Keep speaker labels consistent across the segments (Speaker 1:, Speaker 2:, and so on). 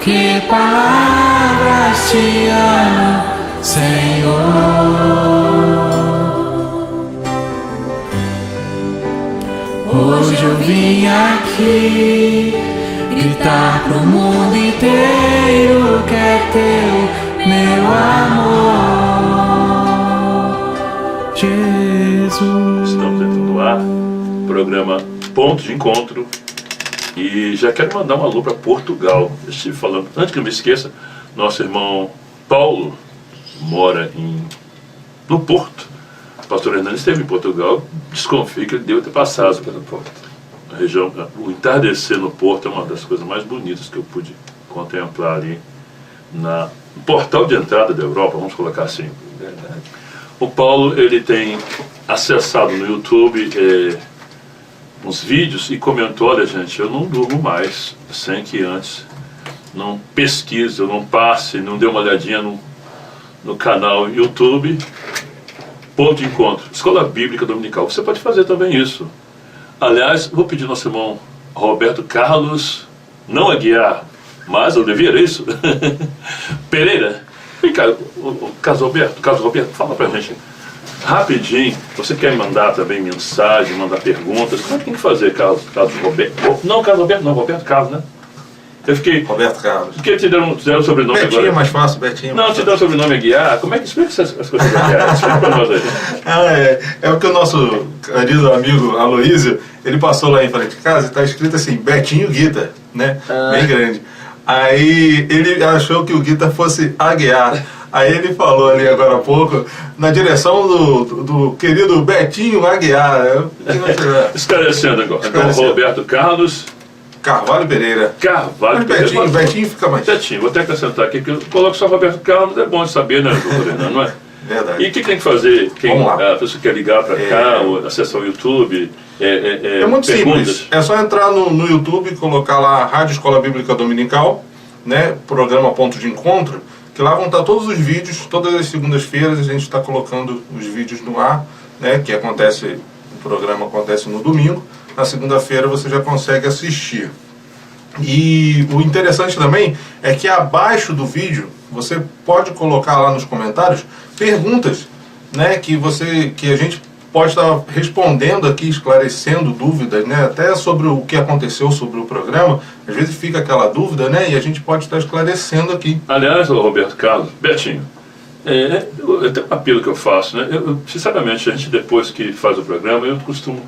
Speaker 1: que palavras te amo, Senhor. Hoje eu vim aqui gritar pro mundo inteiro que é teu, meu amor, Jesus.
Speaker 2: Estamos dentro do ar, programa Ponto de Encontro. E já quero mandar um alô para Portugal. Eu estive falando, antes que eu me esqueça, nosso irmão Paulo mora no Porto. O pastor Hernando esteve em Portugal, desconfio que ele deve ter passado pelo Porto. A região, o entardecer no Porto é uma das coisas mais bonitas que eu pude contemplar ali no portal de entrada da Europa, vamos colocar assim.
Speaker 3: Verdade.
Speaker 2: O Paulo, ele tem acessado no YouTube uns vídeos e comentou: olha gente, eu não durmo mais sem que antes não pesquise, eu não passe, não dê uma olhadinha no canal YouTube Ponto de Encontro, Escola Bíblica Dominical. Você pode fazer também isso. Aliás, vou pedir ao nosso irmão Roberto Carlos, não Aguiar, mas eu devia isso, Pereira. Vem cá, o Carlos Roberto, fala pra gente rapidinho. Você quer mandar também mensagem, mandar perguntas? Como é que tem que fazer, Carlos Roberto? Não, Carlos Roberto não, Roberto Carlos, né? Eu fiquei...
Speaker 3: Roberto Carlos.
Speaker 2: Porque te deram o sobrenome
Speaker 3: Betinho
Speaker 2: agora.
Speaker 3: É mais fácil, Betinho.
Speaker 2: Não, te deram o sobrenome Aguiar. Como é que explica essas coisas Aguiar? Explica pra nós aí.
Speaker 3: É porque o nosso querido amigo Aloísio, ele passou lá em frente de casa e está escrito assim, Betinho Guita, né? Bem grande. Aí ele achou que o Guita fosse Aguiar. Aí ele falou ali agora há pouco, na direção do querido Betinho Aguiar.
Speaker 2: Esclarecendo agora. Então, Roberto Carlos
Speaker 3: Carvalho Pereira.
Speaker 2: Carvalho
Speaker 3: Mas
Speaker 2: Pereira.
Speaker 3: Betinho fica mais...
Speaker 2: Betinho, vou até acrescentar aqui, que eu coloco só Roberto Carlos, é bom de saber, né, doutor Hernando, não é?
Speaker 3: Verdade.
Speaker 2: E o que tem que fazer?
Speaker 3: Vamos lá.
Speaker 2: A pessoa quer ligar para cá, ou acessar o YouTube?
Speaker 3: É muito
Speaker 2: perguntas.
Speaker 3: simples. É só entrar no YouTube e colocar lá Rádio Escola Bíblica Dominical, né? Programa Ponto de Encontro, que lá vão estar todos os vídeos. Todas as segundas-feiras a gente está colocando os vídeos no ar, né? Que acontece, o programa acontece no domingo. Na segunda-feira você já consegue assistir. E o interessante também é que abaixo do vídeo você pode colocar lá nos comentários perguntas, né, que a gente pode estar respondendo aqui, esclarecendo dúvidas, né, até sobre o que aconteceu sobre o programa. Às vezes fica aquela dúvida, né, e a gente pode estar esclarecendo aqui.
Speaker 2: Aliás, Roberto Carlos, Betinho, tem um apelo que eu faço, né? Sinceramente, a gente depois que faz o programa, eu costumo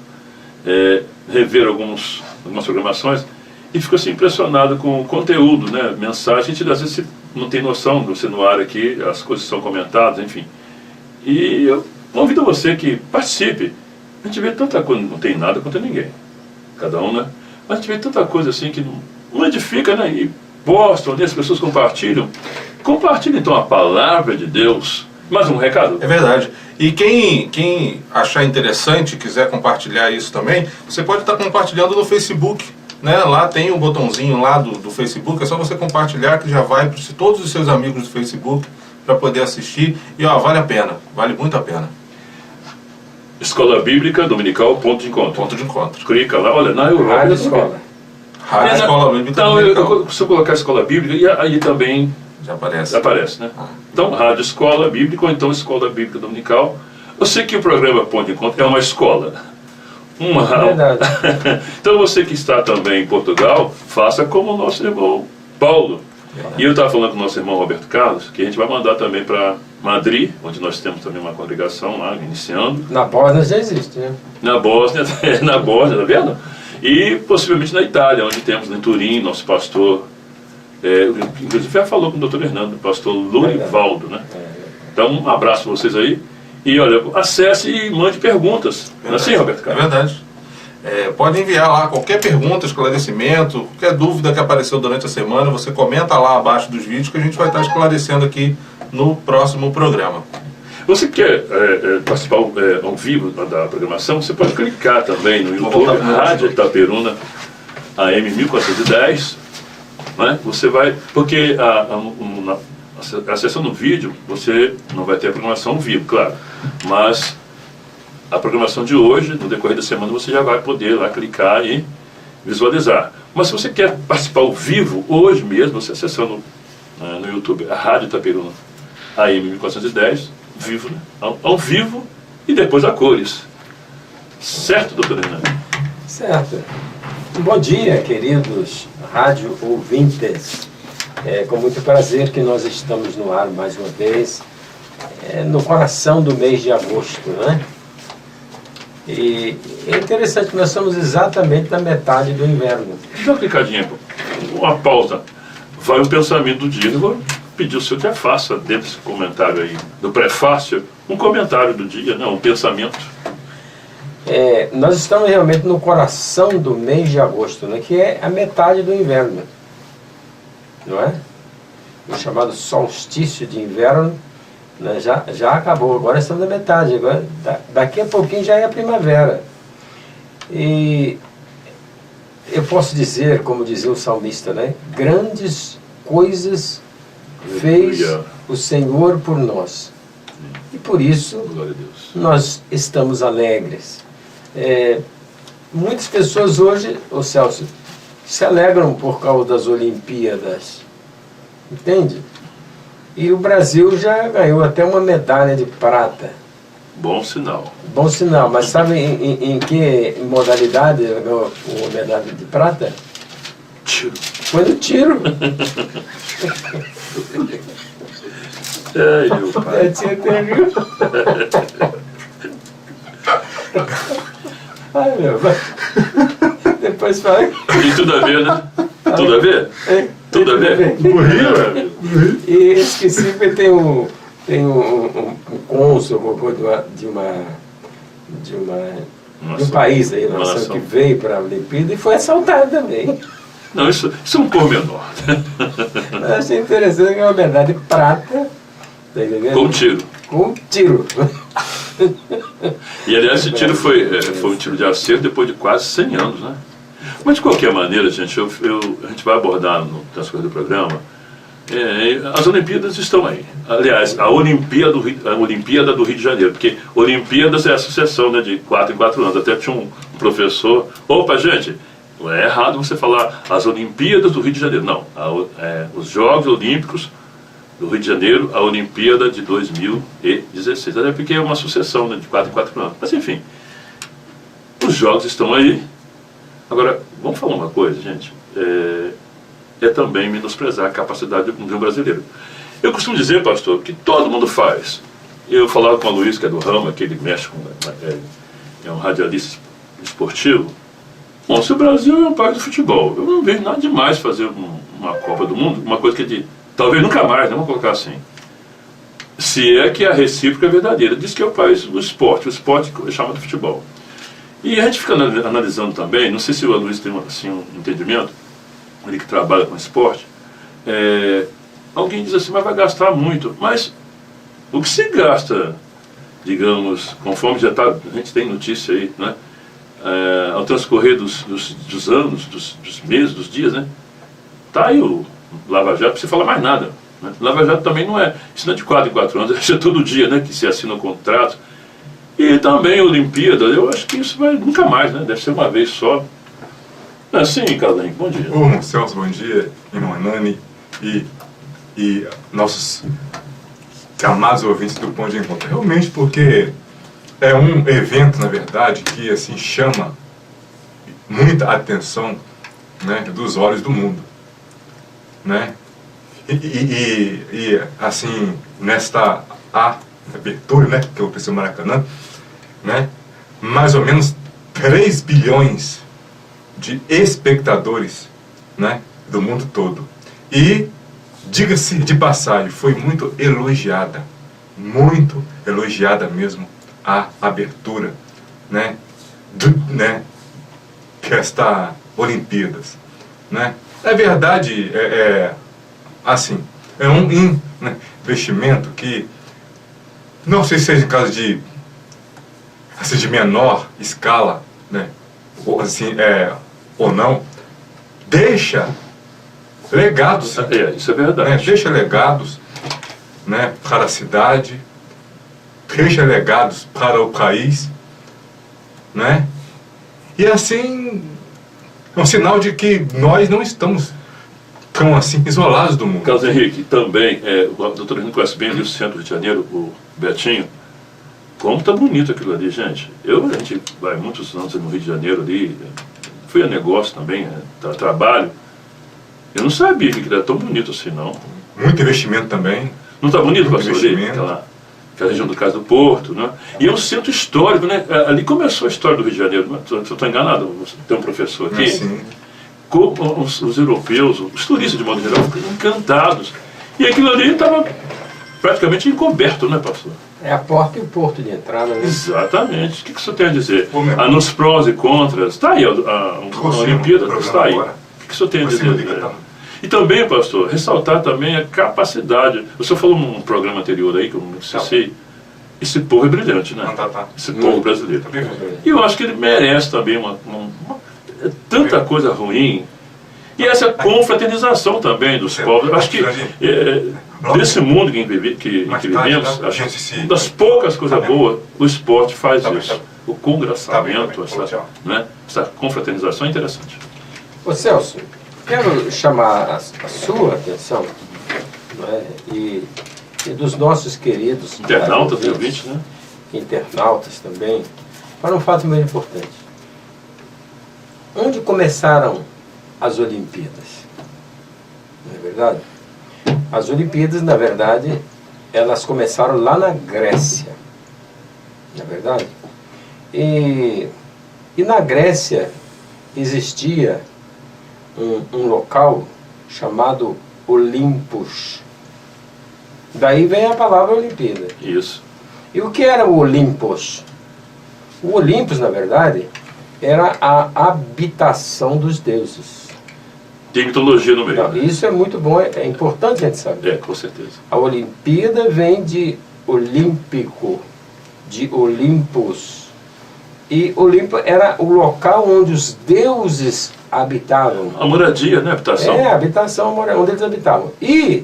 Speaker 2: rever algumas programações e fico assim impressionado com o conteúdo, né? Mensagem, a gente às vezes não tem noção de você no ar aqui, as coisas são comentadas, enfim. E eu convido a você que participe. A gente vê tanta coisa, não tem nada contra ninguém, cada um, né? Mas a gente vê tanta coisa assim que não edifica, né? E postam, né? As pessoas compartilham. Compartilhem então a palavra de Deus. Mais um recado?
Speaker 3: É verdade. E quem achar interessante, quiser compartilhar isso também, você pode estar compartilhando no Facebook, né? Lá tem um botãozinho lá do Facebook, é só você compartilhar que já vai para todos os seus amigos do Facebook para poder assistir. E ó, vale a pena, vale muito a pena.
Speaker 2: Escola Bíblica Dominical Ponto de Encontro.
Speaker 3: Ponto de Encontro.
Speaker 2: Clica lá, olha, na Europa.
Speaker 4: Rádio Escola.
Speaker 3: Rádio Escola Bíblica
Speaker 2: então,
Speaker 3: Dominical.
Speaker 2: se eu colocar Escola Bíblica, e aí também
Speaker 3: Já aparece.
Speaker 2: aparece, né? Então, Rádio Escola Bíblica ou então Escola Bíblica Dominical. Eu sei que o programa Ponto de Encontro é uma escola.
Speaker 4: Verdade.
Speaker 2: Então, você que está também em Portugal, faça como o nosso irmão Paulo. E eu estava falando com o nosso irmão Roberto Carlos, que a gente vai mandar também para Madrid, onde nós temos também uma congregação lá, iniciando.
Speaker 4: Na Bósnia já existe, né?
Speaker 2: Na Bósnia, tá vendo? E possivelmente na Itália, onde temos em Turim, nosso pastor, inclusive já falou com o doutor Hernando, o pastor Lourivaldo, né? Então, um abraço para vocês aí. E olha, acesse e mande perguntas. Não é assim, Roberto
Speaker 3: É
Speaker 2: Carlos?
Speaker 3: verdade. Pode enviar lá qualquer pergunta, esclarecimento, qualquer dúvida que apareceu durante a semana, você comenta lá abaixo dos vídeos que a gente vai estar esclarecendo aqui no próximo programa.
Speaker 2: Você quer participar ao vivo da programação, você pode clicar também no YouTube,
Speaker 3: voltar pro
Speaker 2: Rádio Itaperuna AM 1410, né? Você vai, porque a sessão no vídeo, você não vai ter a programação ao vivo, claro, mas a programação de hoje, no decorrer da semana, você já vai poder lá clicar e visualizar. Mas se você quer participar ao vivo, hoje mesmo, você acessando no YouTube a Rádio Itaperuna AM 1410, vivo, né? Ao vivo e depois a cores. Certo, doutor Hernani?
Speaker 4: Certo. Bom dia, queridos rádio ouvintes. É com muito prazer que nós estamos no ar mais uma vez, no coração do mês de agosto, né? E é interessante que nós estamos exatamente na metade do inverno.
Speaker 2: Dá uma clicadinha, uma pausa. Vai o pensamento do dia. Eu vou pedir o senhor que faça, dentro desse comentário aí, do prefácio, um comentário do dia, um pensamento.
Speaker 4: Nós estamos realmente no coração do mês de agosto, né? Que é a metade do inverno, não é? O chamado solstício de inverno, né, já acabou, agora estamos na metade, agora, daqui a pouquinho já é a primavera. E eu posso dizer, como dizia o salmista, né, grandes coisas fez o Senhor por nós. E por isso nós estamos alegres. Muitas pessoas hoje, Celso, se alegram por causa das Olimpíadas, entende? E o Brasil já ganhou até uma medalha de prata.
Speaker 2: Bom sinal.
Speaker 4: Bom sinal, mas sabe em que modalidade ganhou a medalha de prata?
Speaker 2: Tiro.
Speaker 4: Foi no tiro.
Speaker 2: Meu pai.
Speaker 4: Ai, meu pai. Depois fala.
Speaker 2: E tudo a ver, né? Tudo a ver? Tudo a ver?
Speaker 4: E esqueci que tem um cônsul de um país aí, que veio para a Olimpíada e foi assaltado também.
Speaker 2: Não, isso é um pormenor.
Speaker 4: Eu achei interessante que é uma medalha de prata, tá entendendo?
Speaker 2: Com tiro.
Speaker 4: Com tiro.
Speaker 2: E aliás, esse tiro foi um tiro de acerto depois de quase 100 anos, né? Mas de qualquer maneira, gente, a gente vai abordar no transcorrer do programa. As Olimpíadas estão aí. Aliás, a Olimpíada do Rio de Janeiro, porque Olimpíadas é a sucessão, né, de 4 em 4 anos. Até tinha um professor. Opa, gente, é errado você falar as Olimpíadas do Rio de Janeiro. Não, os Jogos Olímpicos do Rio de Janeiro, a Olimpíada de 2016. Até porque é uma sucessão, né, de 4 em 4 anos. Mas enfim, os Jogos estão aí. Agora, vamos falar uma coisa, gente. É também menosprezar a capacidade de um brasileiro. Eu costumo dizer, pastor, que todo mundo faz. Eu falava com o Luiz, que é do ramo, que ele mexe com... é um radialista esportivo. Bom, se o Brasil é um país do futebol, eu não vejo nada demais fazer uma Copa do Mundo, uma coisa que talvez nunca mais, né? Vamos colocar assim. Se é que a recíproca é verdadeira. Diz que é o país do esporte, o esporte chama de futebol. E a gente fica analisando também, não sei se o Luiz tem assim, um entendimento, ele que trabalha com esporte, alguém diz assim, mas vai gastar muito. Mas o que se gasta, digamos, conforme a gente tem notícia aí, né? Ao transcorrer dos anos, dos meses, dos dias, né? Tá aí o Lava Jato, não precisa falar mais nada. Né? Lava Jato também não é, isso não é de 4 em 4 anos, é todo dia, né, que se assina o contrato. E também a Olimpíada, eu acho que isso vai nunca mais, né? Deve ser uma vez só. Sim, Carlinhos, bom dia.
Speaker 5: Ô, Celso, bom dia, irmão Hernani e nossos amados ouvintes do Ponto de Encontro. Realmente, porque é um evento, na verdade, que assim chama muita atenção, né, dos olhos do mundo, né? E assim, nesta abertura, né, que eu preciso Maracanã, né, mais ou menos 3 bilhões de espectadores, né, do mundo todo. E, diga-se de passagem, foi muito elogiada mesmo a abertura, né, desta Olimpíadas, né. É verdade, assim, é um investimento que não sei se seja em caso de menor escala, né, ou assim, ou não, deixa legados,
Speaker 2: isso é verdade,
Speaker 5: né, deixa legados, né, para a cidade, deixa legados para o país, né, e assim É um sinal de que nós não estamos tão assim isolados do mundo.
Speaker 2: Carlos Henrique, também, o doutor Henrique conhece bem ali o centro do Rio de Janeiro, o Betinho. Como tá bonito aquilo ali, gente. A gente vai muitos anos no Rio de Janeiro ali, fui a negócio também, trabalho. Eu não sabia que era tão bonito assim, não.
Speaker 5: Muito investimento também.
Speaker 2: Não tá bonito,
Speaker 5: Muito
Speaker 2: pastor, ali?
Speaker 5: investimento.
Speaker 2: Aquela região do Cais do Porto, né? E é um centro histórico, né? Ali começou a história do Rio de Janeiro, né? Se eu estou enganado, tem um professor aqui.
Speaker 5: Sim.
Speaker 2: Como os europeus, os turistas de modo geral, ficam encantados. E aquilo ali estava praticamente encoberto, né, pastor?
Speaker 4: É a porta e o porto de entrada, né?
Speaker 2: Exatamente. O que o senhor tem a dizer?
Speaker 5: Ô, meu.
Speaker 2: Nos prós e contras. Está aí a Olimpíada,
Speaker 5: programa
Speaker 2: está aí.
Speaker 5: agora.
Speaker 2: O que o senhor tem a
Speaker 5: Você
Speaker 2: dizer?
Speaker 5: me liga, tá?
Speaker 2: E também, pastor, ressaltar também a capacidade. O senhor falou num programa anterior aí, que eu não sei, esse povo é brilhante, né?
Speaker 5: Tá.
Speaker 2: Esse povo brasileiro.
Speaker 5: Tá perfeito.
Speaker 2: E eu acho que ele merece também tanta coisa ruim. E essa confraternização também dos povos. Eu acho que desse mundo que vivemos, acho que uma das poucas coisas boas, o esporte faz isso. O congraçamento, essa confraternização é interessante.
Speaker 4: Ô Celso, quero chamar a sua atenção, não é? e dos nossos queridos
Speaker 2: Internautas e ouvintes, né?
Speaker 4: internautas também, para um fato muito importante. Onde começaram as Olimpíadas? Não é verdade? As Olimpíadas, na verdade, elas começaram lá na Grécia. Não é verdade? E na Grécia existia um local chamado Olimpos. Daí vem a palavra Olimpíada.
Speaker 2: Isso.
Speaker 4: E o que era o Olimpos? O Olimpos, na verdade, era a habitação dos deuses.
Speaker 2: Tem mitologia no meio.
Speaker 4: Não, isso é muito bom, é importante a gente saber.
Speaker 2: Com certeza.
Speaker 4: A Olimpíada vem de olímpico, de Olimpos. E Olimpo era o local onde os deuses habitavam.
Speaker 2: A moradia, né? Habitação.
Speaker 4: É, a habitação onde eles habitavam. E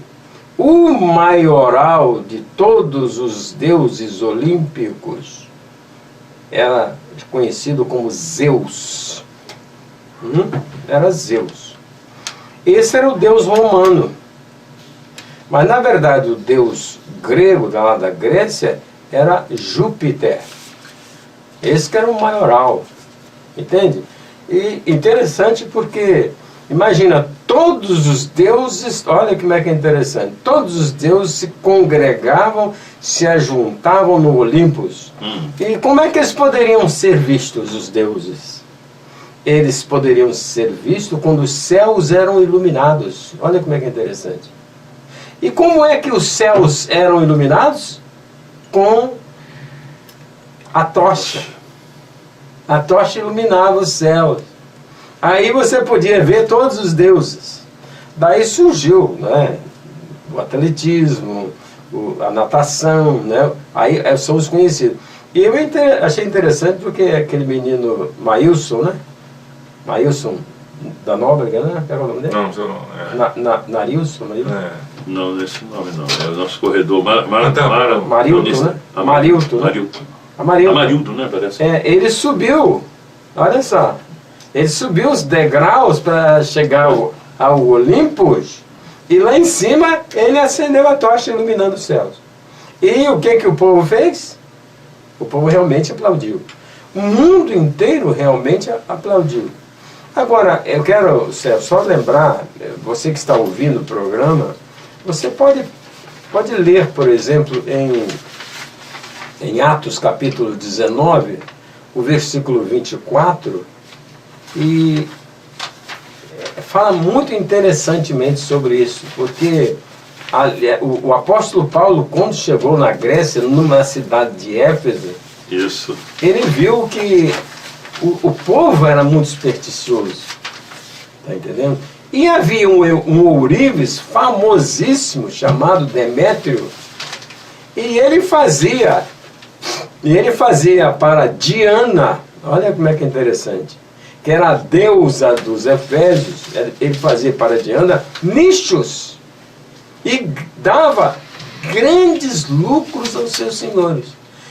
Speaker 4: o maioral de todos os deuses olímpicos era conhecido como Zeus. Era Zeus. Esse era o deus romano. Mas, na verdade, o deus grego, lá da Grécia, era Júpiter. Esse que era o maioral. Entende? E interessante porque, imagina, todos os deuses, olha como é que é interessante, todos os deuses se congregavam, se ajuntavam no Olimpos. E como é que eles poderiam ser vistos, os deuses? Eles poderiam ser vistos quando os céus eram iluminados. Olha como é que é interessante. E como é que os céus eram iluminados? Com a tocha. A tocha iluminava os céus. Aí você podia ver todos os deuses. Daí surgiu, né, o atletismo, a natação, né? Aí são os conhecidos. E eu achei interessante porque aquele menino Maílson, né? Maílson da Nóbrega, né? Qual é o nome dele?
Speaker 5: Não, não.
Speaker 4: Narilson?
Speaker 2: Não, esse nome não. É o nosso corredor.
Speaker 4: Marilton, né? Marilton, né?
Speaker 2: Amarildo, né? Parece.
Speaker 4: Ele subiu, olha só, ele subiu os degraus para chegar ao Olimpos, e lá em cima ele acendeu a tocha iluminando os céus. E o que o povo fez? O povo realmente aplaudiu. O mundo inteiro realmente aplaudiu. Agora, eu quero, Celso, só lembrar, você que está ouvindo o programa, você pode ler, por exemplo, em Atos capítulo 19, o versículo 24, e fala muito interessantemente sobre isso, porque o apóstolo Paulo, quando chegou na Grécia, numa cidade de Éfeso,
Speaker 2: Isso.
Speaker 4: ele viu que o povo era muito supersticioso, tá entendendo? E havia um ourives famosíssimo chamado Demétrio, e ele fazia para Diana, olha como é que é interessante, que era a deusa dos Efésios, ele fazia para Diana nichos e dava grandes lucros aos seus senhores.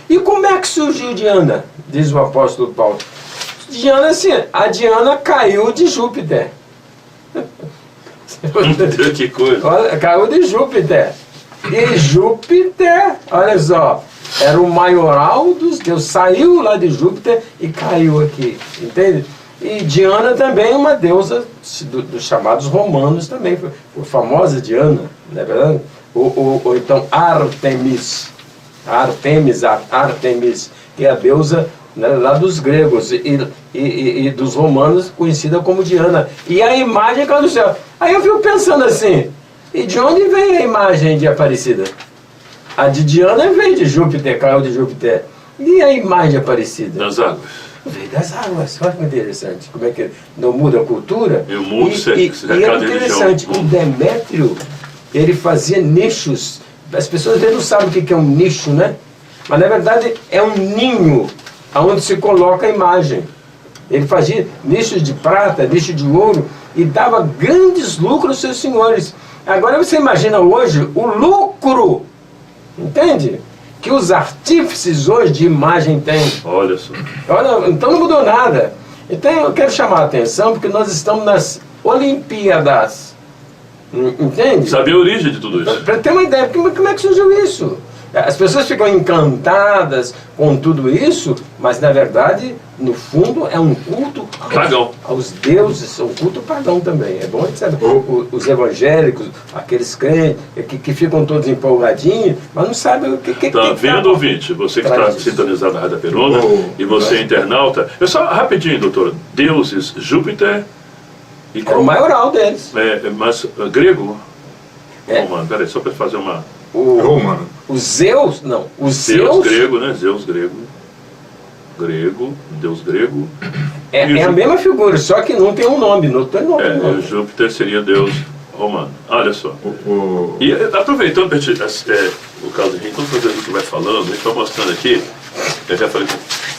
Speaker 4: E como é que surgiu Diana? Diz o apóstolo Paulo. Diana, assim, a Diana caiu de Júpiter.
Speaker 2: Que coisa.
Speaker 4: Olha, caiu de Júpiter. E Júpiter, olha só, era o maioral dos deuses. Saiu lá de Júpiter e caiu aqui. Entende? E Diana também é uma deusa dos chamados romanos também. Foi famosa Diana, não é verdade? Ou então Artemis, que é a deusa, né, lá dos gregos e dos romanos, conhecida como Diana. E a imagem caiu do céu. Aí eu fico pensando assim, e de onde vem a imagem de Aparecida? A de Diana veio de Júpiter, caiu de Júpiter. E a imagem de Aparecida?
Speaker 2: Das águas.
Speaker 4: Veio das águas. Olha que interessante. Como é que não muda a cultura?
Speaker 2: E o mundo
Speaker 4: e
Speaker 2: cercado
Speaker 4: é
Speaker 2: de
Speaker 4: interessante,
Speaker 2: religião.
Speaker 4: o Demétrio, ele fazia nichos. As pessoas às vezes não sabem o que é um nicho, né? Mas na verdade é um ninho onde se coloca a imagem. Ele fazia nichos de prata, nicho de ouro e dava grandes lucros aos seus senhores. Agora você imagina hoje o lucro, entende? Que os artífices hoje de imagem têm.
Speaker 2: Olha só.
Speaker 4: Olha, então não mudou nada. Então eu quero chamar a atenção porque nós estamos nas Olimpíadas. Entende?
Speaker 2: Saber a origem de tudo isso.
Speaker 4: Para ter uma ideia, como é que surgiu isso? As pessoas ficam encantadas com tudo isso, mas na verdade, no fundo, é um culto
Speaker 2: Pagão.
Speaker 4: aos deuses, é um culto pagão também. É bom a gente saber. Os evangélicos, aqueles crentes que ficam todos empolgadinhos, mas não sabem o que
Speaker 2: Tá vendo, ouvinte? Você que está
Speaker 4: Traz isso.
Speaker 2: sintonizado na Rádio Perona
Speaker 5: Oh,
Speaker 2: e você internauta. Eu só rapidinho, doutor. Deuses, Júpiter e
Speaker 4: É o maioral deles.
Speaker 2: mas grego?
Speaker 4: É.
Speaker 2: Romano. Peraí, só para fazer uma.
Speaker 5: Romano.
Speaker 4: Os Zeus, não. Os
Speaker 2: Zeus
Speaker 4: Zeus
Speaker 2: grego, né? Zeus grego. Grego, Deus grego.
Speaker 4: é a mesma figura, só que não tem um nome, não tem nome.
Speaker 2: E o
Speaker 4: não.
Speaker 2: Júpiter seria Deus romano. Olha só.
Speaker 5: O,
Speaker 2: E aproveitando, o caso de enquanto a gente vai falando, a gente vai mostrando aqui, eu já falei,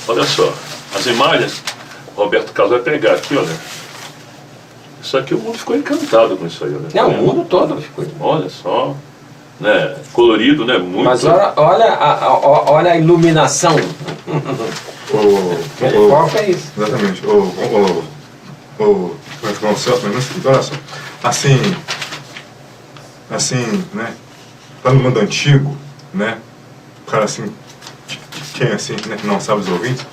Speaker 2: olha só, as imagens, Roberto Carlos vai pegar aqui, olha. Isso aqui o mundo ficou encantado com isso aí, olha.
Speaker 4: Não, o mundo todo ficou.
Speaker 2: Olha só, né? Colorido, né? Muito.
Speaker 4: Mas olha a iluminação. Aquele foco é isso.
Speaker 5: Exatamente. Olha só. Assim, né? Lá no mundo antigo, né? O cara assim, quem assim, né, não sabe os ouvintes,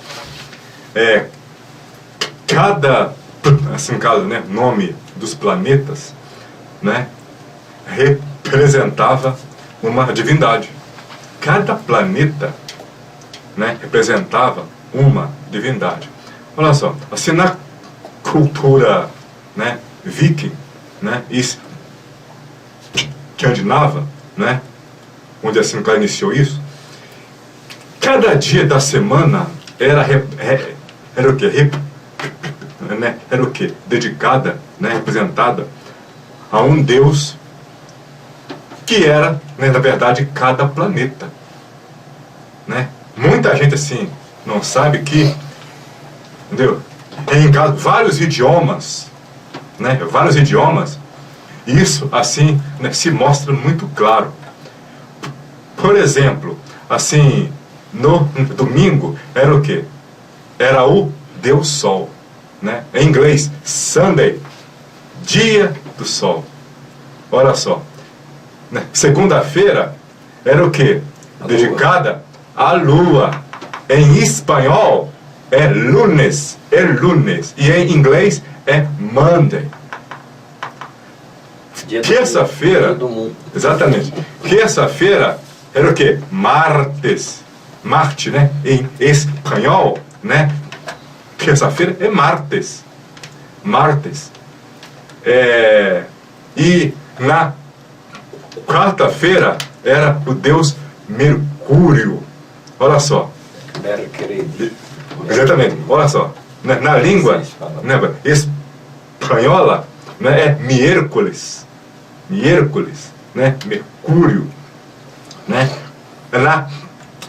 Speaker 5: cada, assim, cada, né, nome dos planetas, né? Representava uma divindade. Cada planeta, né, representava uma divindade. Olha só, assim na cultura, né, viking, né, escandinava, né, onde assim o cara iniciou isso, cada dia da semana era o quê? Era o quê? Dedicada, né, representada a um deus que era, né, na verdade, cada planeta, né? Muita gente assim não sabe que, entendeu? Em vários idiomas, né? Vários idiomas, isso assim, né, se mostra muito claro. Por exemplo, assim, no domingo era o quê? Era o Deus Sol, né? Em inglês, Sunday, dia do Sol. Olha só. Segunda-feira era o quê? Dedicada à Lua. Em espanhol é lunes, e em inglês é Monday. Terça-feira,
Speaker 4: Todo mundo.
Speaker 5: exatamente. Terça-feira era o quê? Martes. Marte, né? Em espanhol, né? Terça-feira é martes. Martes. E na quarta-feira era o deus Mercúrio. Olha só.
Speaker 4: Mercury.
Speaker 5: Exatamente. Olha só. Na língua, né, espanhola, né, é miércoles. Miércoles, né? Mercúrio. Né? Na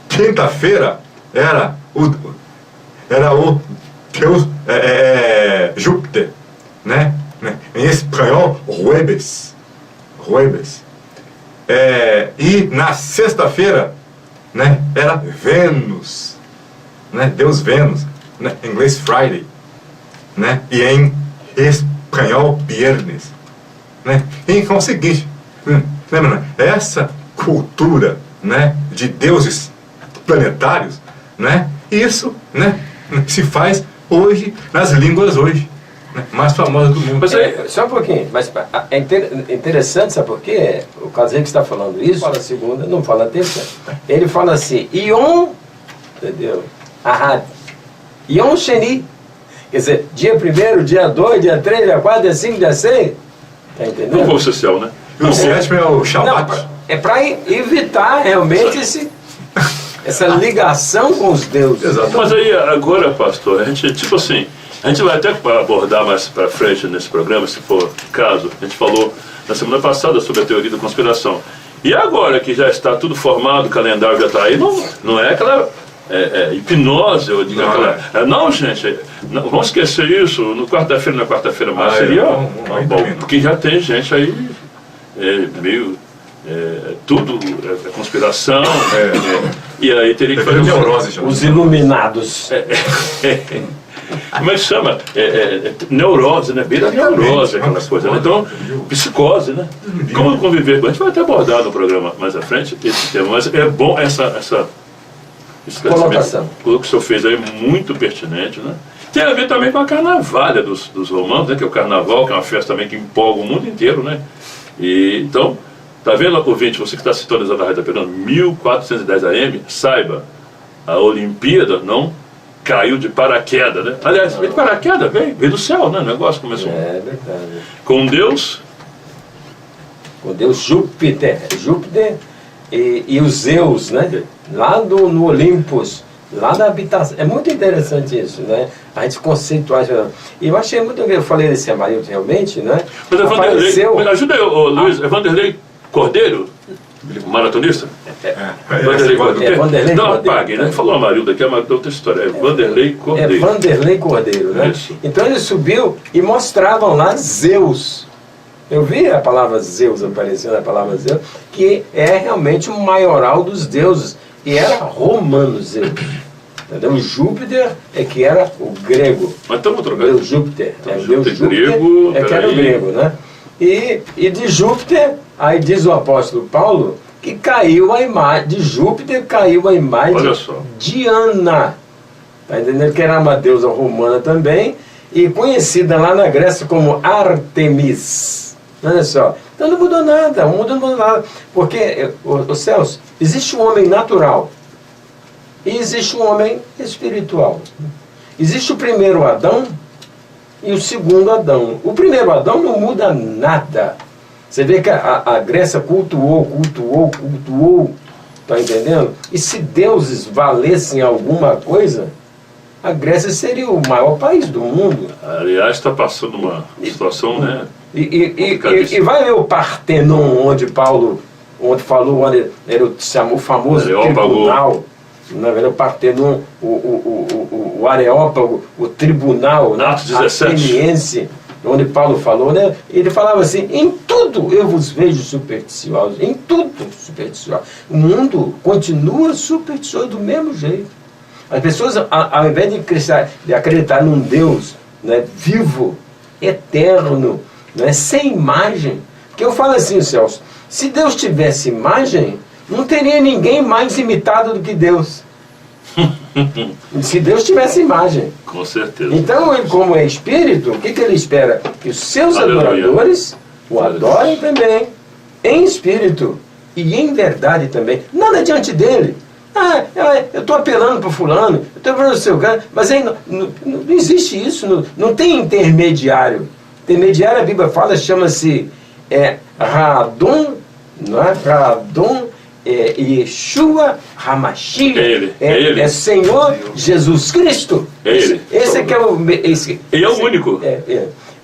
Speaker 5: quinta-feira era o deus Júpiter. Né? Em espanhol, jueves. Jueves. E na sexta-feira, né, era Vênus, né, Deus Vênus, né, em inglês Friday, né? E em espanhol, viernes, né? Então é o seguinte, né? Essa cultura, né, de deuses planetários, né? Isso, né, se faz hoje nas línguas hoje, né, mais famosas do mundo.
Speaker 2: Mas aí,
Speaker 4: Só um pouquinho, mas é interessante, sabe por quê? O caseiro que está falando isso, fala a segunda, não fala a terça. Ele fala assim, Yom, entendeu? Ahad. Yom Sheni. Quer dizer, dia 1º, dia 2, dia 3, dia 4, dia 5, dia 6. Tá
Speaker 2: não
Speaker 4: entendendo?
Speaker 2: vou social, né?
Speaker 5: E o sétimo é o Shabbat.
Speaker 4: Não, é para evitar realmente essa ligação com os deuses.
Speaker 5: Exato.
Speaker 2: Mas aí, agora, pastor, a gente, tipo assim, a gente vai até abordar mais para frente nesse programa, se for caso. A gente falou na semana passada sobre a teoria da conspiração. E agora que já está tudo formado, o calendário já está aí, não é aquela hipnose, eu digo
Speaker 5: Não,
Speaker 2: aquela... Não, gente, não, vamos esquecer isso, no quarta-feira, na quarta-feira, mas seria
Speaker 5: não
Speaker 2: bom,
Speaker 5: entendo.
Speaker 2: porque já tem gente aí meio... tudo é conspiração, e aí teria que fazer
Speaker 5: neurose já.
Speaker 4: Os iluminados.
Speaker 2: como é que chama? Neurose, né? Beira neurose, aquela coisa, né? Então, psicose, né? Como conviver com a gente vai até abordar no programa mais à frente esse tema, mas é bom esse
Speaker 4: Colocação.
Speaker 2: o que o senhor fez aí é muito pertinente, né? Tem a ver também com a carnavalha dos romanos, né? Que é o carnaval, que é uma festa também que empolga o mundo inteiro, né? E então, tá vendo, ouvinte, você que está sintonizando a Rádio Pegando 1410 AM, saiba, a Olimpíada não caiu de paraquedas, né? Aliás, veio de paraquedas, veio do céu, né? O negócio começou
Speaker 4: É verdade.
Speaker 2: com Deus.
Speaker 4: Com Deus Júpiter e os Zeus, né? Lá no Olympus, lá na habitação. É muito interessante isso, né? A gente conceituar. E eu achei muito que eu falei desse Amarildo realmente, né?
Speaker 2: Mas é Vanderlei,
Speaker 4: Apareceu.
Speaker 2: mas ajuda aí, Luiz, é Vanderlei Cordeiro, maratonista? Vanderlei Cordeiro.
Speaker 4: Vanderlei
Speaker 2: Não,
Speaker 4: Cordeiro.
Speaker 2: apague, né? Falou Amarildo aqui, é uma outra história. É Vanderlei Cordeiro.
Speaker 4: É Vanderlei Cordeiro, né?
Speaker 2: Isso.
Speaker 4: Então ele subiu e mostravam lá Zeus. Eu vi a palavra Zeus aparecendo, a palavra Zeus, que é realmente o maioral dos deuses. E era romano Zeus. Entendeu? O Júpiter é que era o grego.
Speaker 2: Mas estamos
Speaker 4: O
Speaker 2: trocando.
Speaker 4: Deus Júpiter.
Speaker 2: Então,
Speaker 4: É o Deus
Speaker 2: Júpiter
Speaker 4: Júpiter
Speaker 2: grego,
Speaker 4: é que era o
Speaker 2: peraí.
Speaker 4: grego, né? E de Júpiter, aí diz o apóstolo Paulo, que caiu a imagem, de Júpiter caiu a imagem
Speaker 2: Olha
Speaker 4: de
Speaker 2: só.
Speaker 4: Diana. Tá entendendo? Que era uma deusa romana também, e conhecida lá na Grécia como Artemis. Olha só. Então não mudou nada, o mundo não mudou nada. Porque, o Celso, existe um homem natural e existe um homem espiritual. Existe o primeiro Adão e o segundo Adão. O primeiro Adão não muda nada. Você vê que a Grécia cultuou, tá entendendo? E se deuses valessem alguma coisa, a Grécia seria o maior país do mundo.
Speaker 2: Aliás, está passando uma situação, né?
Speaker 4: E vai ver o Partenon, onde Paulo, onde falou, onde ele chamou o famoso
Speaker 2: Areópago.
Speaker 4: tribunal. Na verdade, o Partenon, o Areópago, o tribunal, né?
Speaker 2: Atos 17.
Speaker 4: Ateniense, onde Paulo falou, né? Ele falava assim: em tudo eu vos vejo supersticiosos, em tudo supersticiosos. O mundo continua supersticioso do mesmo jeito. As pessoas, ao invés de acreditar num Deus, né, vivo, eterno, né, sem imagem, que eu falo assim, Celso, se Deus tivesse imagem, não teria ninguém mais imitado do que Deus. Se Deus tivesse imagem.
Speaker 2: Com certeza.
Speaker 4: Então, ele, como é espírito, o que ele espera? Que os seus
Speaker 2: Aleluia.
Speaker 4: adoradores o adorem também, em espírito e em verdade também. Nada diante dele. Eu estou apelando para fulano, eu estou apelando para o seu cara, mas aí não existe isso, não tem intermediário. Intermediário, a Bíblia fala, chama-se Radon, não é? Radon Yeshua Hamashiach.
Speaker 2: É ele.
Speaker 4: É Senhor Jesus Cristo.
Speaker 2: É ele.
Speaker 4: Esse que é o...
Speaker 2: Ele é o único.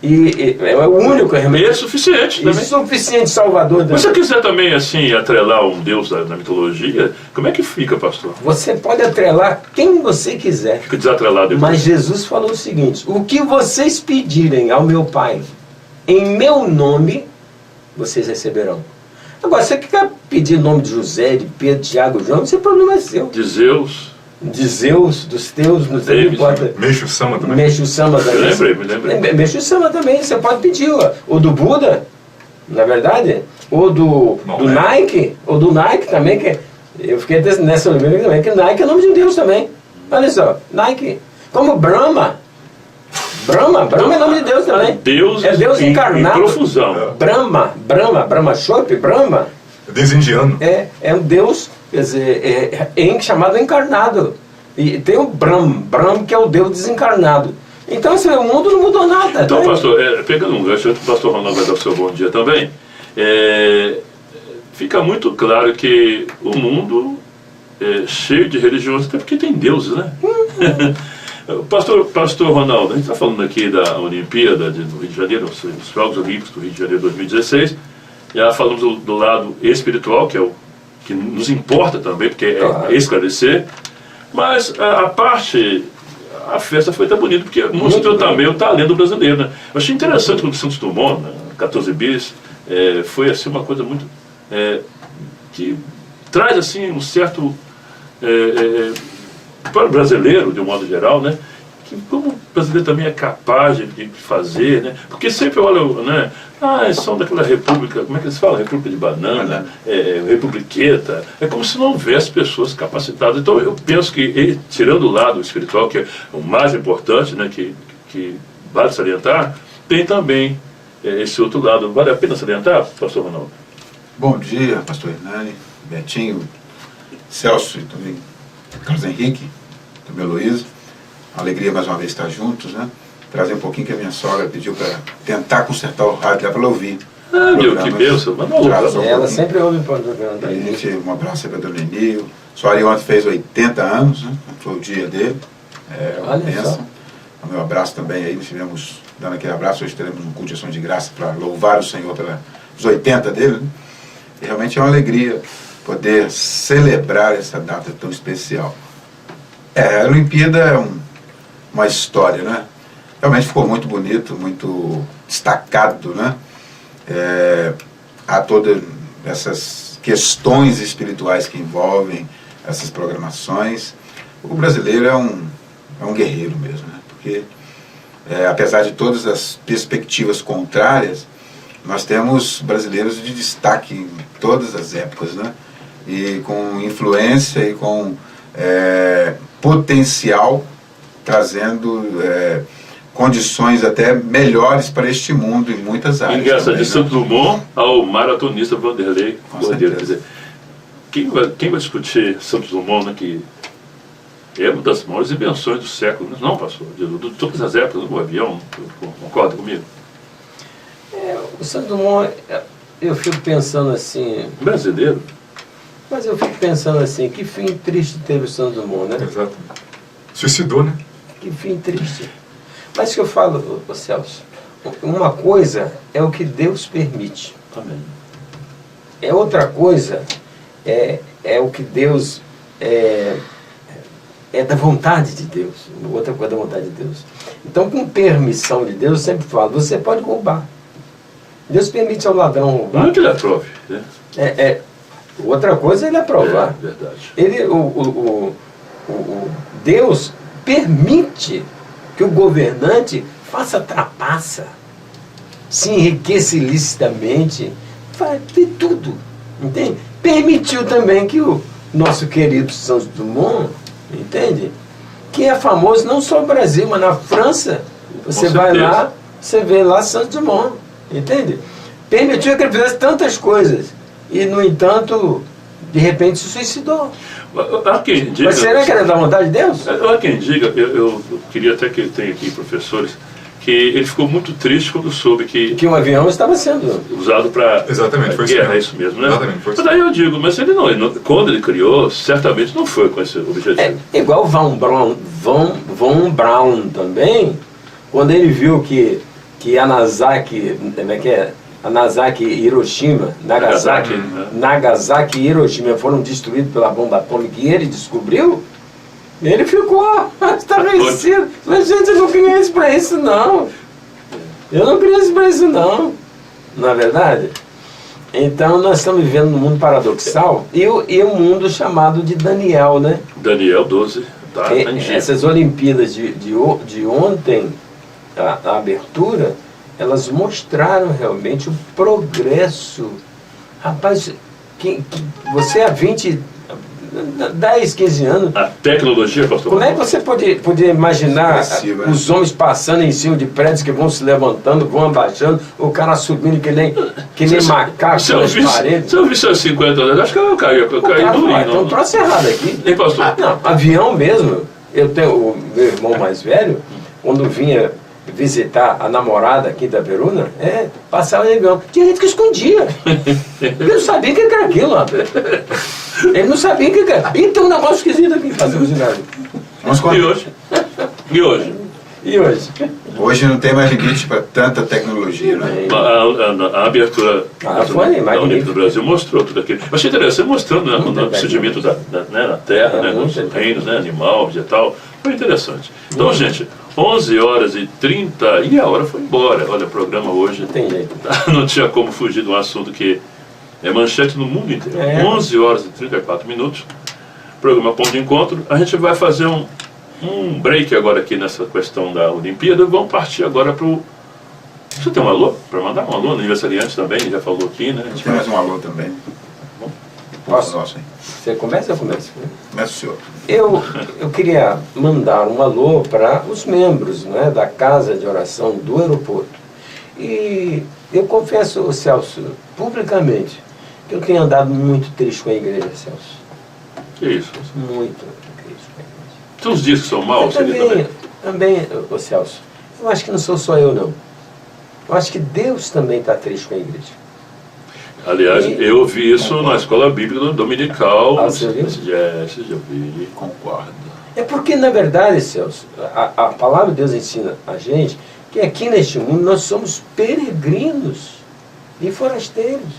Speaker 4: E é o único realmente.
Speaker 2: Ele é suficiente
Speaker 4: E
Speaker 2: também.
Speaker 4: suficiente Salvador.
Speaker 2: Mas se eu quiser também, assim, atrelar um Deus da mitologia, como é que fica, pastor?
Speaker 4: Você pode atrelar quem você quiser.
Speaker 2: Fica desatrelado.
Speaker 4: Mas Jesus falou o seguinte: o que vocês pedirem ao meu Pai, em meu nome, vocês receberão. Agora, você quer pedir o nome de José, de Pedro, Tiago, João, esse problema é seu.
Speaker 2: De Zeus.
Speaker 4: de Zeus, dos teus, não sei o que
Speaker 2: David,
Speaker 4: importa.
Speaker 5: Meixo Sama também.
Speaker 4: Meixo Sama também.
Speaker 2: Me lembrei.
Speaker 4: Meixo Sama também, você pode pedir. O do Buda, na verdade, ou do Nike, também, que eu fiquei nessa Olimpíada também, que Nike é nome de Deus também. Olha só, Nike. Como Brahma. Brahma é nome de Deus também.
Speaker 2: Deus,
Speaker 4: é Deus encarnado.
Speaker 2: Em profusão.
Speaker 4: Brahma Chopp, Brahma.
Speaker 5: Deus indiano.
Speaker 4: É um Deus, quer dizer, chamado encarnado. E tem o Brahm, que é o Deus desencarnado. Então, assim, o mundo não mudou nada.
Speaker 2: Então,
Speaker 4: né?
Speaker 2: pastor, pegando um gancho, o pastor Ronaldo vai dar o seu bom dia também. Fica muito claro que o mundo é cheio de religiosos, até porque tem deuses, né? Pastor Ronaldo, a gente está falando aqui da Olimpíada do Rio de Janeiro, os Jogos Olímpicos do Rio de Janeiro 2016. Já falamos do lado espiritual, que é o que nos importa também, porque é esclarecer. Mas a festa foi tão bonita, porque mostrou também o talento brasileiro, né? Eu achei interessante quando o Santos Dumont, né, 14 bis, foi assim uma coisa muito... que traz assim um certo... para o brasileiro, de um modo geral, né? Que como o brasileiro também é capaz de fazer, né? Porque sempre olha, né? São daquela república, como é que eles falam? República de banana, republiqueta. É como se não houvesse pessoas capacitadas. Então eu penso que, tirando o lado espiritual, que é o mais importante, né? Que vale salientar, tem também esse outro lado. Vale a pena salientar, pastor Ronaldo?
Speaker 6: Bom dia, pastor Hernani, Betinho, Celso e também Carlos Henrique, também Luiz. Alegria mais uma vez estar juntos, né? Trazer um pouquinho que a minha sogra pediu para tentar consertar o rádio lá para ela ouvir.
Speaker 2: Meu, que bênção.
Speaker 4: Ela sempre ouve o programa da
Speaker 6: gente. Um abraço para a dona Enil. Sua Ari ontem fez 80 anos, né? Foi o dia dele. Uma bênção. O meu abraço também aí, nós estivemos dando aquele abraço. Hoje teremos um culto de ação de graça para louvar o Senhor pelos 80 dele, né? E realmente é uma alegria poder celebrar essa data tão especial. A Olimpíada é uma história, né? Realmente ficou muito bonito, muito destacado, né? Há todas essas questões espirituais que envolvem essas programações. O brasileiro é um guerreiro mesmo, né? Porque apesar de todas as perspectivas contrárias, nós temos brasileiros de destaque em todas as épocas, né? E com influência e com potencial, trazendo condições até melhores para este mundo em muitas áreas.
Speaker 2: Engraçado, de Santos Dumont ao maratonista Vanderlei Cordeiro. Quer dizer, quem vai discutir Santos Dumont, né, que é uma das maiores invenções do século? Não, pastor, de todas as épocas, o avião, concorda comigo?
Speaker 4: O Santos Dumont, eu fico pensando assim...
Speaker 2: Brasileiro?
Speaker 4: Mas eu fico pensando assim, que fim triste teve o Santos Dumont, né?
Speaker 5: Exato. Suicidou, né?
Speaker 4: Que fim triste. Mas o que eu falo, Celso, uma coisa é o que Deus permite.
Speaker 2: Amém.
Speaker 4: Outra coisa é o que Deus... É da vontade de Deus. Outra coisa é da vontade de Deus. Então, com permissão de Deus, eu sempre falo, você pode roubar. Deus permite ao ladrão roubar.
Speaker 2: Não que ele aprove, né?
Speaker 4: Outra coisa é ele aprovar.
Speaker 2: Verdade.
Speaker 4: Deus permite que o governante faça trapaça, se enriqueça ilicitamente, faz de tudo, entende? Permitiu também que o nosso querido Santos Dumont, entende? Que é famoso não só no Brasil, mas na França. Você vai lá, você vê lá Santos Dumont, entende? Permitiu que ele fizesse tantas coisas e, no entanto, de repente se suicidou. Mas será que era da vontade de Deus?
Speaker 2: Há quem diga, eu queria até que tenha aqui professores, que ele ficou muito triste quando soube que
Speaker 4: um avião estava sendo
Speaker 2: usado para guerra, é isso mesmo, né? Mas daí eu digo, mas ele quando ele criou, certamente não foi com esse objetivo.
Speaker 4: Igual Von Braun também, quando ele viu que a Nagasaki, e Hiroshima, Nagasaki e Hiroshima foram destruídos pela bomba atômica e ele descobriu, ele ficou estarrecido. Mas, gente, eu não queria isso para isso, não. Eu não queria isso para isso, não. Não é verdade? Então, nós estamos vivendo num mundo paradoxal e um mundo chamado de Daniel, né?
Speaker 2: Daniel 12. Tá tangível.
Speaker 4: Essas Olimpíadas de ontem, a abertura, elas mostraram realmente o progresso. Rapaz, você há 10, 15 anos,
Speaker 2: A tecnologia, pastor.
Speaker 4: como é que você podia imaginar
Speaker 6: Expressiva, né?
Speaker 4: os homens passando em cima de prédios que vão se levantando, vão abaixando, o cara subindo que nem macaco
Speaker 2: Se eu
Speaker 4: nas
Speaker 2: visse
Speaker 4: paredes?
Speaker 2: se eu visse aos 50 anos, acho que eu caí
Speaker 4: O cara fala,
Speaker 2: durinho.
Speaker 4: tem um troço errado aqui.
Speaker 2: Nem pastor.
Speaker 4: Não, avião mesmo. Eu tenho o meu irmão mais velho, quando vinha visitar a namorada aqui da Peruna, passava de avião. Tinha gente que escondia. Ele não sabia o que era aquilo, rapaz. Ele não sabia o que era. E tem um negócio esquisito aqui, fazer o ginásio.
Speaker 6: Vamos
Speaker 2: E
Speaker 6: contar.
Speaker 2: hoje? E hoje?
Speaker 4: E hoje?
Speaker 6: Hoje não tem mais limite para tanta tecnologia, né?
Speaker 2: A abertura
Speaker 4: foi
Speaker 2: da
Speaker 4: magnífico.
Speaker 2: Olimpíada do Brasil mostrou tudo aquilo. Eu achei interessante mostrando, né,
Speaker 4: Muito
Speaker 2: o procedimento na Terra, né, nos
Speaker 4: muito
Speaker 2: reinos, né, animal, vegetal. Foi interessante. Então, gente, 11h30 e a hora foi embora. Olha, o programa hoje
Speaker 4: Não tem jeito.
Speaker 2: não tinha como fugir de um assunto que é manchete no mundo inteiro. 11h34. Programa Ponto de Encontro. A gente vai fazer um break agora aqui nessa questão da Olimpíada. Vamos partir agora para o... Você tem um alô? Para mandar um alô, aniversariante também, já falou aqui, né? A gente
Speaker 6: Tem
Speaker 2: vai...
Speaker 6: mais um alô também.
Speaker 4: Posso?
Speaker 6: Nossa, hein?
Speaker 4: Você começa ou eu começo?
Speaker 6: Começa o senhor.
Speaker 4: Eu queria mandar um alô para os membros, né, da Casa de Oração do aeroporto. E eu confesso, Celso, publicamente, que eu tenho andado muito triste com a igreja, Celso.
Speaker 2: Que isso?
Speaker 4: Muito triste com a igreja.
Speaker 2: Tem uns dias que são maus,
Speaker 4: Eu
Speaker 2: você
Speaker 4: também, ô Celso, eu acho que não sou só eu, não. Eu acho que Deus também está triste com a igreja.
Speaker 2: Aliás,
Speaker 4: E-
Speaker 2: eu vi isso na escola bíblica dominical.
Speaker 4: Você viu?
Speaker 2: Esse dia eu vi.
Speaker 6: Concordo.
Speaker 4: É porque, na verdade, Celso, a palavra de Deus ensina a gente que aqui neste mundo nós somos peregrinos e forasteiros.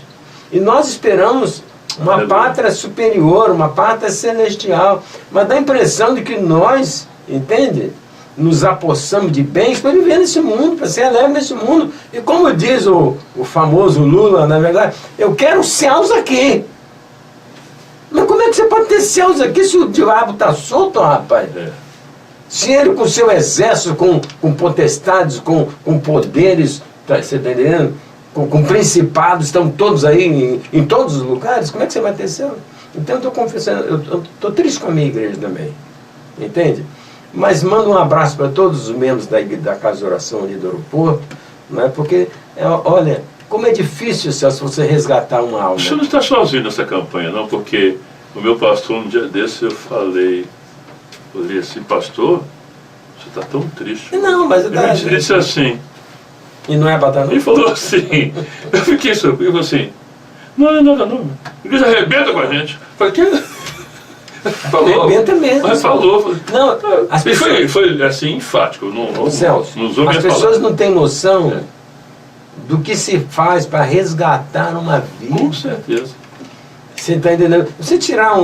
Speaker 4: E nós esperamos uma
Speaker 2: Aleluia.
Speaker 4: pátria superior, uma pátria celestial. Mas dá a impressão de que nós, entende? Nos apossamos de bens para viver nesse mundo, para ser leve nesse mundo. E como diz o famoso Lula, na verdade, eu quero céus aqui. Mas como é que você pode ter céus aqui se o diabo está solto, rapaz?
Speaker 2: É.
Speaker 4: Se ele com seu exército, com potestades, com poderes, você está entendendo? Com principados, estão todos aí em todos os lugares, como é que você vai ter céu? Então eu estou confessando, eu estou triste com a minha igreja também, entende? Mas mando um abraço para todos os membros da Casa de Oração ali do aeroporto, né? Porque, olha, como é difícil, Celso, você resgatar uma alma.
Speaker 2: Você não está sozinho nessa campanha, não, porque o meu pastor, um dia desse, eu falei assim, pastor, você está tão triste.
Speaker 4: Não, mas...
Speaker 2: Ele disse assim,
Speaker 4: E não é batata?
Speaker 2: ele falou assim, eu fiquei surpreso, assim, não, a igreja arrebenta com a gente. Falei, que... Falou.
Speaker 4: Arrebenta mesmo.
Speaker 2: Mas falou.
Speaker 4: Não, as
Speaker 2: E
Speaker 4: pessoas...
Speaker 2: foi assim, enfático. Não
Speaker 4: Celso,
Speaker 2: usou
Speaker 4: as
Speaker 2: minhas
Speaker 4: pessoas
Speaker 2: palavras.
Speaker 4: não têm noção do que se faz para resgatar uma
Speaker 2: Com
Speaker 4: vida.
Speaker 2: certeza.
Speaker 4: Você está entendendo? Você tirar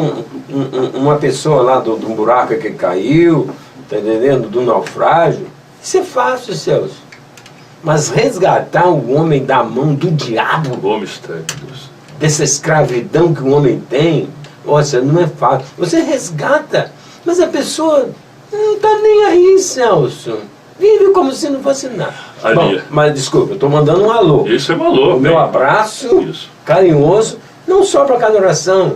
Speaker 4: uma pessoa lá de um buraco que caiu, está entendendo? Do naufrágio, isso é fácil, Celso. Mas resgatar o homem da mão do diabo,
Speaker 2: Bom mistério, Deus.
Speaker 4: dessa escravidão que o homem tem, nossa, não é fácil. Você resgata, mas a pessoa não está nem aí, Celso. Vive como se não fosse nada.
Speaker 2: Ali.
Speaker 4: Bom, mas desculpa, eu estou mandando um alô.
Speaker 2: Isso é maluco.
Speaker 4: O meu abraço
Speaker 2: Isso.
Speaker 4: carinhoso, não só para a Casa de Oração,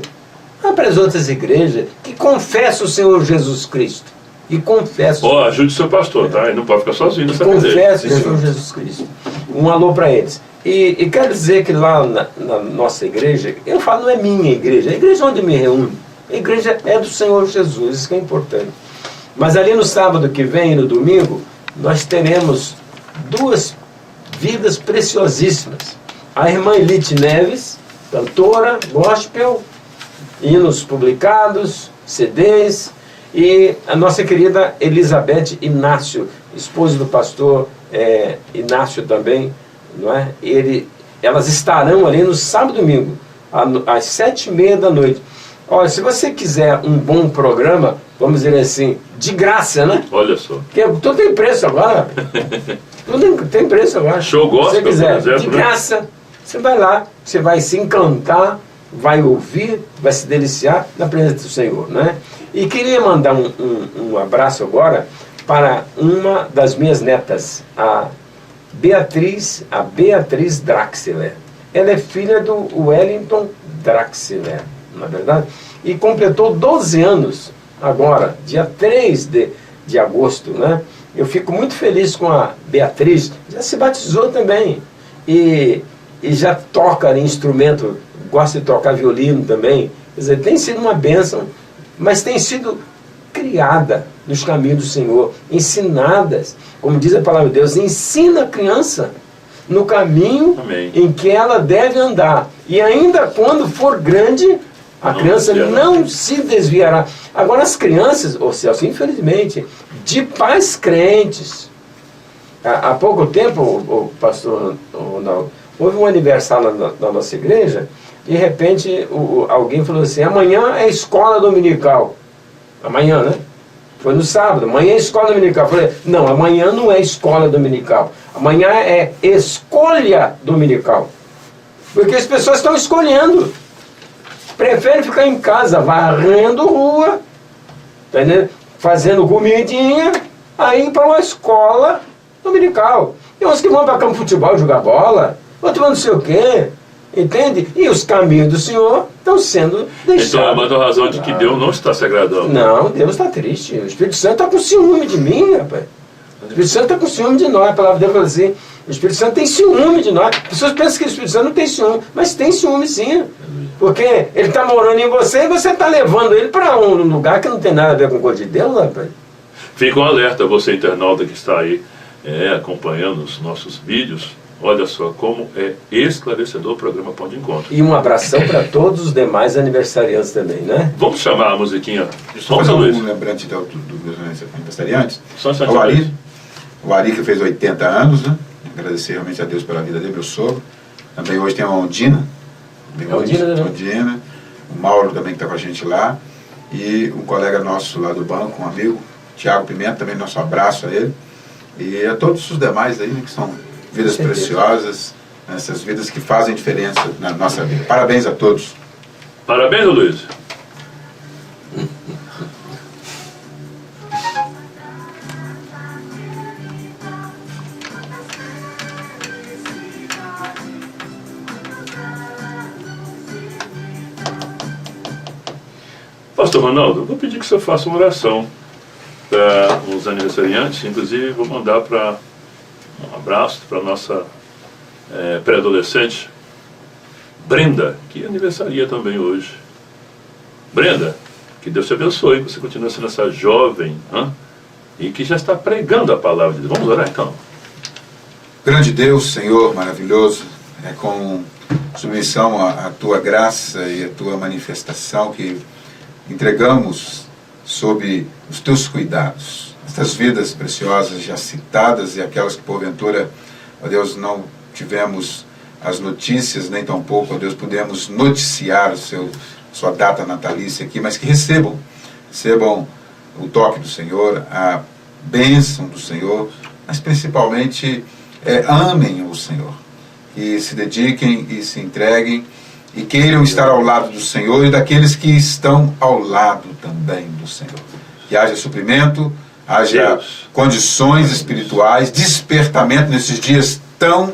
Speaker 4: mas para as outras igrejas que confessam o Senhor Jesus Cristo. E confessam.
Speaker 2: Ó, ajude seu pastor, tá? Ele não pode ficar sozinho nessa cadeira.
Speaker 4: Confesso o Senhor Jesus Cristo. Um alô para eles. E quero dizer que lá na nossa igreja, eu falo, não é minha igreja, é a igreja onde me reúno. A igreja é do Senhor Jesus, isso que é importante. Mas ali no sábado que vem e no domingo, nós teremos duas vidas preciosíssimas. A irmã Elite Neves, cantora, gospel, hinos publicados, CDs, e a nossa querida Elizabeth Inácio, esposa do pastor Inácio também, não é? Elas estarão ali no sábado e domingo, às 7h30 da noite. Olha, se você quiser um bom programa, vamos dizer assim, de graça, né?
Speaker 2: Olha só.
Speaker 4: Porque tudo tem preço agora. Tudo tem preço agora.
Speaker 2: Show gospel,
Speaker 4: se você quiser,
Speaker 2: por exemplo,
Speaker 4: de
Speaker 2: né?
Speaker 4: graça, você vai lá, você vai se encantar, vai ouvir, vai se deliciar na presença do Senhor, né? E queria mandar um abraço agora para uma das minhas netas, a Beatriz Draxler. Ela é filha do Wellington Draxler, não é verdade? E completou 12 anos agora, dia 3 de agosto, né? Eu fico muito feliz com a Beatriz, já se batizou também, e já toca instrumento, gosta de tocar violino também. Quer dizer, tem sido uma bênção, mas tem sido criada nos caminhos do Senhor, ensinadas, como diz a palavra de Deus, ensina a criança no caminho
Speaker 2: Amém.
Speaker 4: em que ela deve andar, e ainda quando for grande, a criança não se desviará. Agora as crianças, ô Celso, infelizmente, de pais crentes, há pouco tempo, o pastor Ronaldo, houve um aniversário na nossa igreja, de repente alguém falou assim, amanhã é escola dominical. Amanhã, né? Foi no sábado, amanhã é escola dominical. Eu falei, não, amanhã não é escola dominical. Amanhã é escolha dominical. Porque as pessoas estão escolhendo. Preferem ficar em casa varrendo rua, tá entendendo? Fazendo comidinha, aí para uma escola dominical. Tem uns que vão para campo de futebol jogar bola, outros vão não sei o quê, entende? E os caminhos do Senhor estão sendo deixados.
Speaker 2: Então é uma razão de que Deus não está se agradando.
Speaker 4: Não, Deus está triste. O Espírito Santo está com ciúme de mim, rapaz. O Espírito Santo está com ciúme de nós. A palavra de Deus fala assim, o Espírito Santo tem ciúme de nós. As pessoas pensam que o Espírito Santo não tem ciúme, mas tem ciúme sim. Porque ele está morando em você e você está levando ele para um lugar que não tem nada a ver com coisa de Deus, rapaz.
Speaker 2: Fica um alerta, você internauta que está aí acompanhando os nossos vídeos. Olha só como é esclarecedor o programa Pão de Encontro.
Speaker 4: E um abração para todos os demais aniversariantes também, né?
Speaker 2: Vamos chamar a musiquinha.
Speaker 6: Deixa eu fazer um lembrante dos aniversariantes.
Speaker 2: Só um instantinho.
Speaker 6: O Ari que fez 80 anos, né? Agradecer realmente a Deus pela vida dele, meu sogro. Também hoje tem a Ondina. Ondina. O Mauro também que está com a gente lá. E um colega nosso lá do banco, um amigo, Tiago Pimenta, também nosso abraço a ele. E a todos os demais aí, né, que são vidas preciosas, essas vidas que fazem diferença na nossa vida. Parabéns a todos.
Speaker 2: Parabéns, Luiz. Pastor Ronaldo, eu vou pedir que o senhor faça uma oração para os aniversariantes, inclusive vou mandar um abraço para a nossa pré-adolescente, Brenda, que aniversaria também hoje. Brenda, que Deus te abençoe, que você continue sendo essa jovem e que já está pregando a palavra de Deus. Vamos orar então.
Speaker 6: Grande Deus, Senhor maravilhoso, é com submissão à Tua graça e à Tua manifestação que entregamos sob os Teus cuidados. Estas vidas preciosas já citadas e aquelas que porventura, ó Deus, não tivemos as notícias, nem tampouco, ó Deus, pudemos noticiar sua data natalícia aqui, mas que recebam o toque do Senhor, a bênção do Senhor, mas principalmente amem o Senhor, e se dediquem e se entreguem e queiram estar ao lado do Senhor e daqueles que estão ao lado também do Senhor. Que haja suprimento, haja condições espirituais, despertamento nesses dias tão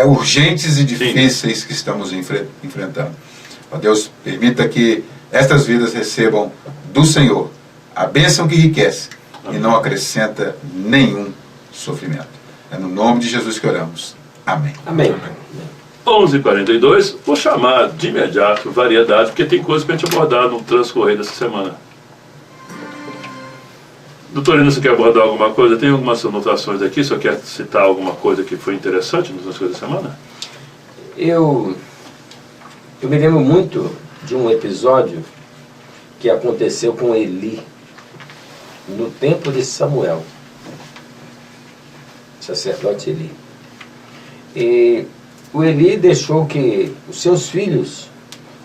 Speaker 6: urgentes e difíceis que estamos enfrentando. Ó Deus, permita que estas vidas recebam do Senhor a bênção que enriquece e não acrescenta nenhum sofrimento. É no nome de Jesus que oramos. Amém.
Speaker 4: Amém.
Speaker 2: 11h42, vou chamar de imediato variedade, porque tem coisas para a gente abordar no transcorrer dessa semana. Doutorina, você quer abordar alguma coisa? Tem algumas anotações aqui, você quer citar alguma coisa que foi interessante no transcorrer da semana?
Speaker 4: Eu me lembro muito de um episódio que aconteceu com Eli no tempo de Samuel, sacerdote Eli. E o Eli deixou que os seus filhos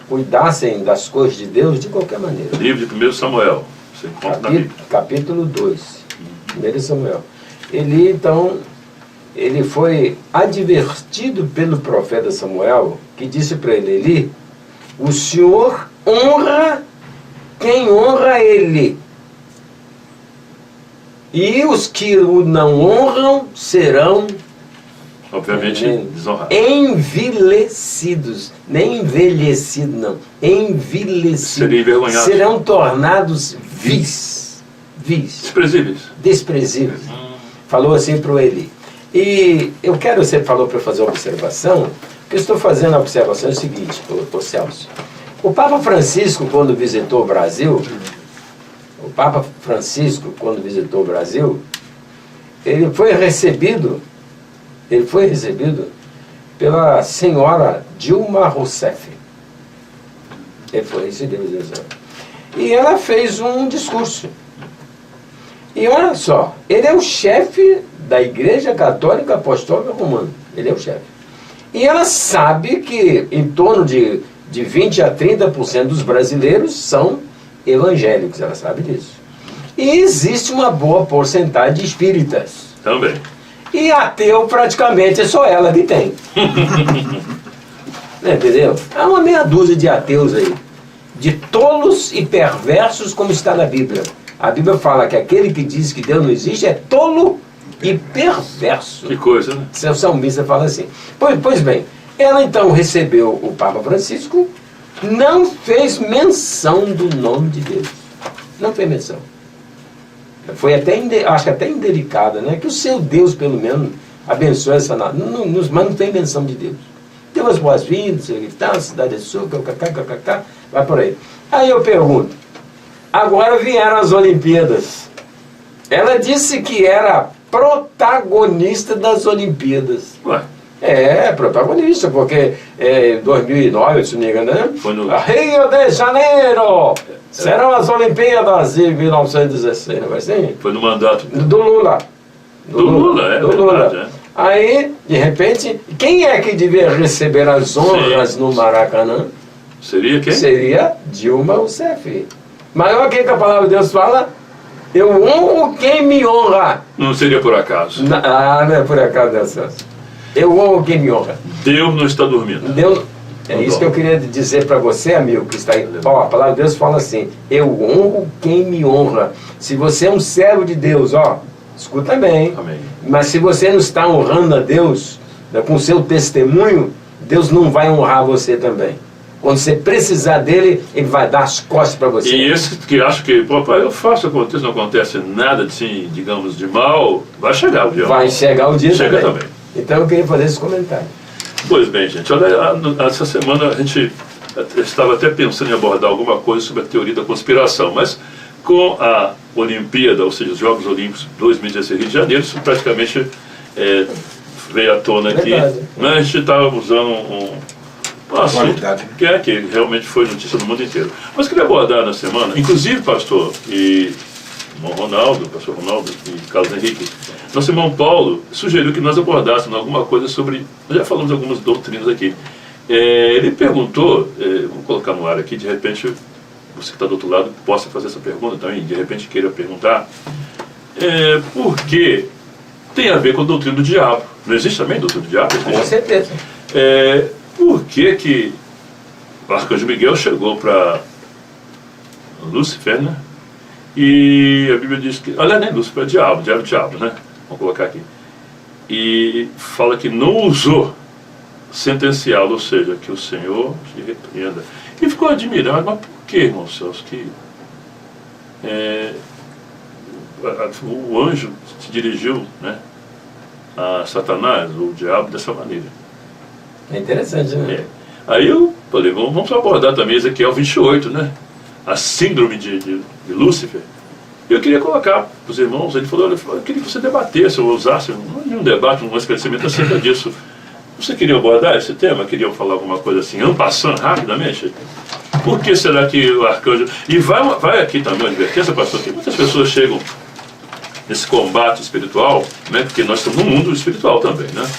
Speaker 4: cuidassem das coisas de Deus de qualquer maneira.
Speaker 2: Livro de 1 Samuel, você encontra na Bíblia.
Speaker 4: Capítulo 2, 1 Samuel. Eli, então, ele foi advertido pelo profeta Samuel, que disse para ele, Eli, O Senhor honra quem honra Ele. E os que o não honram serão,
Speaker 2: Obviamente, desonrado.
Speaker 4: envelhecidos. Nem envelhecido, não. Envelhecidos.
Speaker 2: Seria envergonhado.
Speaker 4: Serão tornados vis.
Speaker 2: Desprezíveis.
Speaker 4: Desprezíveis. Falou assim para o Eli. E eu quero, você falou para eu fazer uma observação, que eu estou fazendo a observação é o seguinte, ô Celso. O Papa Francisco, quando visitou o Brasil, ele foi recebido pela senhora Dilma Rousseff. Ele foi recebido. E ela fez um discurso. E olha só, ele é o chefe da Igreja Católica Apostólica Romana. Ele é o chefe. E ela sabe que em torno de 20 a 30% dos brasileiros são evangélicos. Ela sabe disso. E existe uma boa porcentagem de espíritas.
Speaker 2: Também.
Speaker 4: E ateu praticamente é só ela que tem. Entendeu? Há uma meia dúzia de ateus aí. De tolos e perversos, como está na Bíblia. A Bíblia fala que aquele que diz que Deus não existe é tolo e perverso.
Speaker 2: Que coisa, né?
Speaker 4: Seu salmista fala assim. Pois bem, ela então recebeu o Papa Francisco, não fez menção do nome de Deus. Não fez menção. Foi até, acho que até indelicada, né? Que o seu Deus, pelo menos, abençoe essa nação. Mas não tem menção de Deus. Deu as boas-vindas, cidade é sua, vai por aí. Aí eu pergunto, agora vieram as Olimpíadas. Ela disse que era protagonista das Olimpíadas.
Speaker 2: Ué,
Speaker 4: Protagonista, porque em 2009, se não me engano, né?
Speaker 2: foi no...
Speaker 4: Rio de Janeiro! Serão as Olimpíadas de 1916, não vai ser?
Speaker 2: Foi no mandato
Speaker 4: Do Lula.
Speaker 2: do Lula,
Speaker 4: do
Speaker 2: verdade,
Speaker 4: Lula. Aí, de repente, quem é que devia receber as honras no Maracanã?
Speaker 2: Seria quem?
Speaker 4: Seria Dilma Rousseff. Mas olha o que a palavra de Deus fala: eu honro quem me honra.
Speaker 2: Não seria por acaso.
Speaker 4: Não é por acaso, né, Celso? Eu honro quem me honra.
Speaker 2: Deus não está dormindo.
Speaker 4: Deus, é isso que eu queria dizer para você, amigo, que está aí. Ó, a palavra de Deus fala assim: eu honro quem me honra. Se você é um servo de Deus, escuta bem.
Speaker 2: Amém.
Speaker 4: Mas se você não está honrando a Deus, né, com o seu testemunho, Deus não vai honrar você também. Quando você precisar dele, ele vai dar as costas para você.
Speaker 2: E esse que acha que, papai, eu faço, acontece, não acontece nada, assim, digamos, de mal, vai chegar o dia.
Speaker 4: Vai chegar o dia
Speaker 2: Chega
Speaker 4: também.
Speaker 2: também.
Speaker 4: Então eu queria fazer esse comentário.
Speaker 2: Pois bem, gente, olha, essa semana a gente estava até pensando em abordar alguma coisa sobre a teoria da conspiração, mas com a Olimpíada, ou seja, os Jogos Olímpicos 2016 Rio de Janeiro, isso praticamente veio à tona aqui.
Speaker 4: Verdade.
Speaker 2: Mas a gente estava usando um assunto
Speaker 6: Atualidade, né?
Speaker 2: que realmente foi notícia no mundo inteiro. Mas queria abordar na semana, inclusive, pastor, e pastor Ronaldo e Carlos Henrique, nosso irmão Paulo sugeriu que nós abordássemos alguma coisa sobre, nós já falamos de algumas doutrinas aqui. Ele perguntou, vou colocar no ar aqui, de repente você que está do outro lado possa fazer essa pergunta também, de repente queira perguntar, por que tem a ver com a doutrina do diabo? Não existe também doutrina do diabo?
Speaker 4: Com certeza.
Speaker 2: Por que o arcanjo Miguel chegou para Lúcifer, né? E a Bíblia diz que, olha, nem Lúcifer, é diabo, né? Vamos colocar aqui. E fala que não usou sentenciá-lo, ou seja, que o Senhor te repreenda. E ficou admirado, mas por que, irmãos Celso, que o anjo se dirigiu, né, a Satanás, ou o diabo, dessa maneira?
Speaker 4: É interessante, né?
Speaker 2: Aí eu falei, vamos abordar também Ezequiel 28, né? A síndrome de Lúcifer. Eu queria colocar para os irmãos, ele falou, eu queria que você debatesse, ou usasse um debate, um esclarecimento acerca disso. Você queria abordar esse tema? Queria falar alguma coisa assim, en passant, rapidamente? Por que será que o arcanjo... E vai aqui também uma advertência, pastor, que muitas pessoas chegam nesse combate espiritual, né? Porque nós estamos no mundo espiritual também, né?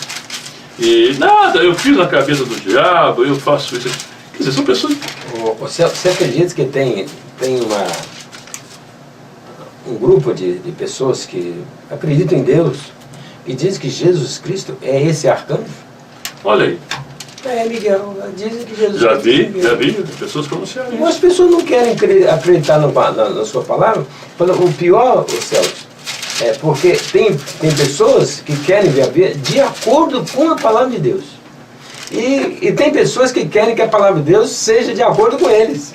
Speaker 2: E nada, eu fiz na cabeça do diabo, eu faço isso. Quer dizer, são pessoas...
Speaker 4: Você acredita que tem um grupo de pessoas que acreditam em Deus e diz que Jesus Cristo é esse arcanjo?
Speaker 2: Olha aí.
Speaker 4: É, Miguel, dizem que Jesus...
Speaker 2: Já vi pessoas pronunciarem
Speaker 4: Mas as
Speaker 2: isso.
Speaker 4: pessoas não querem acreditar na sua palavra. O pior, Celso, é porque tem pessoas que querem ver a vida de acordo com a palavra de Deus. E tem pessoas que querem que a palavra de Deus seja de acordo com eles.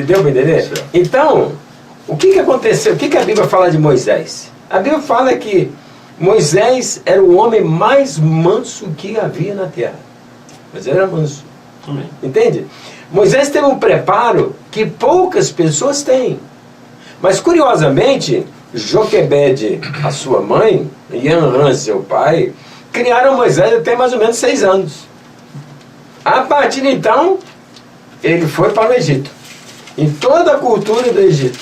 Speaker 4: Deu para entender?
Speaker 2: Certo.
Speaker 4: Então, o que aconteceu? O que a Bíblia fala de Moisés? A Bíblia fala que Moisés era o homem mais manso que havia na terra. Mas ele era manso.
Speaker 2: Amém.
Speaker 4: Entende? Moisés teve um preparo que poucas pessoas têm. Mas curiosamente, Joquebede, a sua mãe, e Anrã, seu pai, criaram Moisés até mais ou menos 6 anos. A partir de então, ele foi para o Egito. Em toda a cultura do Egito.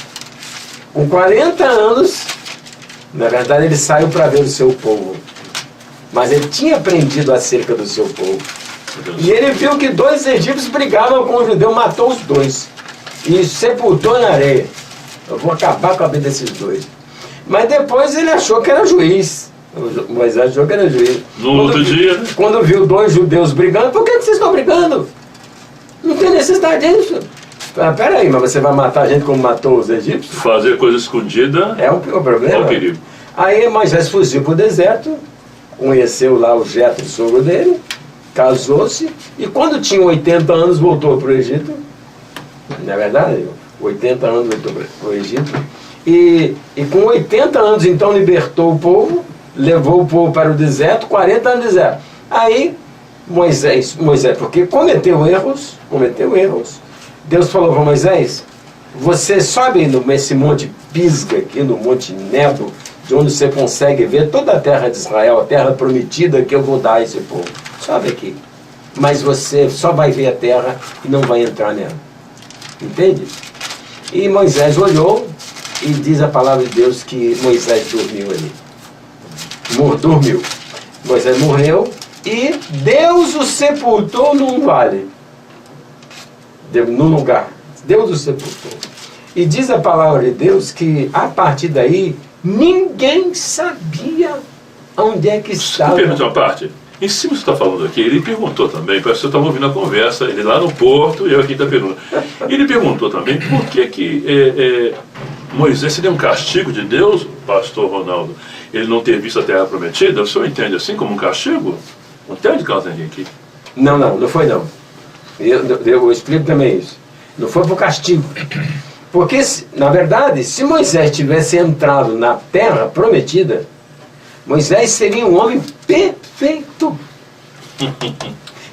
Speaker 4: Com 40 anos, na verdade ele saiu para ver o seu povo. Mas ele tinha aprendido acerca do seu povo. E ele viu que 2 egípcios brigavam com o judeu, matou os 2. E sepultou na areia. Eu vou acabar com a vida desses 2. Mas depois ele achou que era juiz. Moisés achou que era juiz.
Speaker 2: No outro dia...
Speaker 4: Quando viu 2 judeus brigando, por que vocês estão brigando? Não tem necessidade disso. Ah, peraí, mas você vai matar a gente como matou os egípcios?
Speaker 2: Fazer coisa escondida
Speaker 4: É um problema.
Speaker 2: é um perigo.
Speaker 4: Aí Moisés fugiu para o deserto, conheceu lá o Jetro, sogro dele, casou-se, e quando tinha 80 anos voltou para o Egito. Não é verdade? 80 anos voltou para o Egito. E com 80 anos então libertou o povo, levou o povo para o deserto, 40 anos no deserto. Aí Moisés, porque cometeu erros, Deus falou para Moisés, você sobe nesse monte Pisga, aqui no monte Nebo, de onde você consegue ver toda a terra de Israel, a terra prometida que eu vou dar a esse povo. Sobe aqui. Mas você só vai ver a terra e não vai entrar nela. Entende? E Moisés olhou e diz a palavra de Deus que Moisés dormiu ali. Dormiu. Moisés morreu e Deus o sepultou num vale. Num lugar. Deus o sepultou. E diz a palavra de Deus que a partir daí ninguém sabia onde é que estava.
Speaker 2: Me permite uma parte? Em cima que você está falando aqui, ele perguntou também, parece que você estava ouvindo a conversa, ele lá no Porto e eu aqui em Itaperuna. Ele perguntou também por que Moisés seria um castigo de Deus, pastor Ronaldo, ele não ter visto a terra prometida. O senhor entende assim como um castigo? Não entende, Carlos Henrique?
Speaker 4: Não foi não. Eu explico também isso. Não foi por castigo. Porque, na verdade, se Moisés tivesse entrado na terra prometida, Moisés seria um homem perfeito.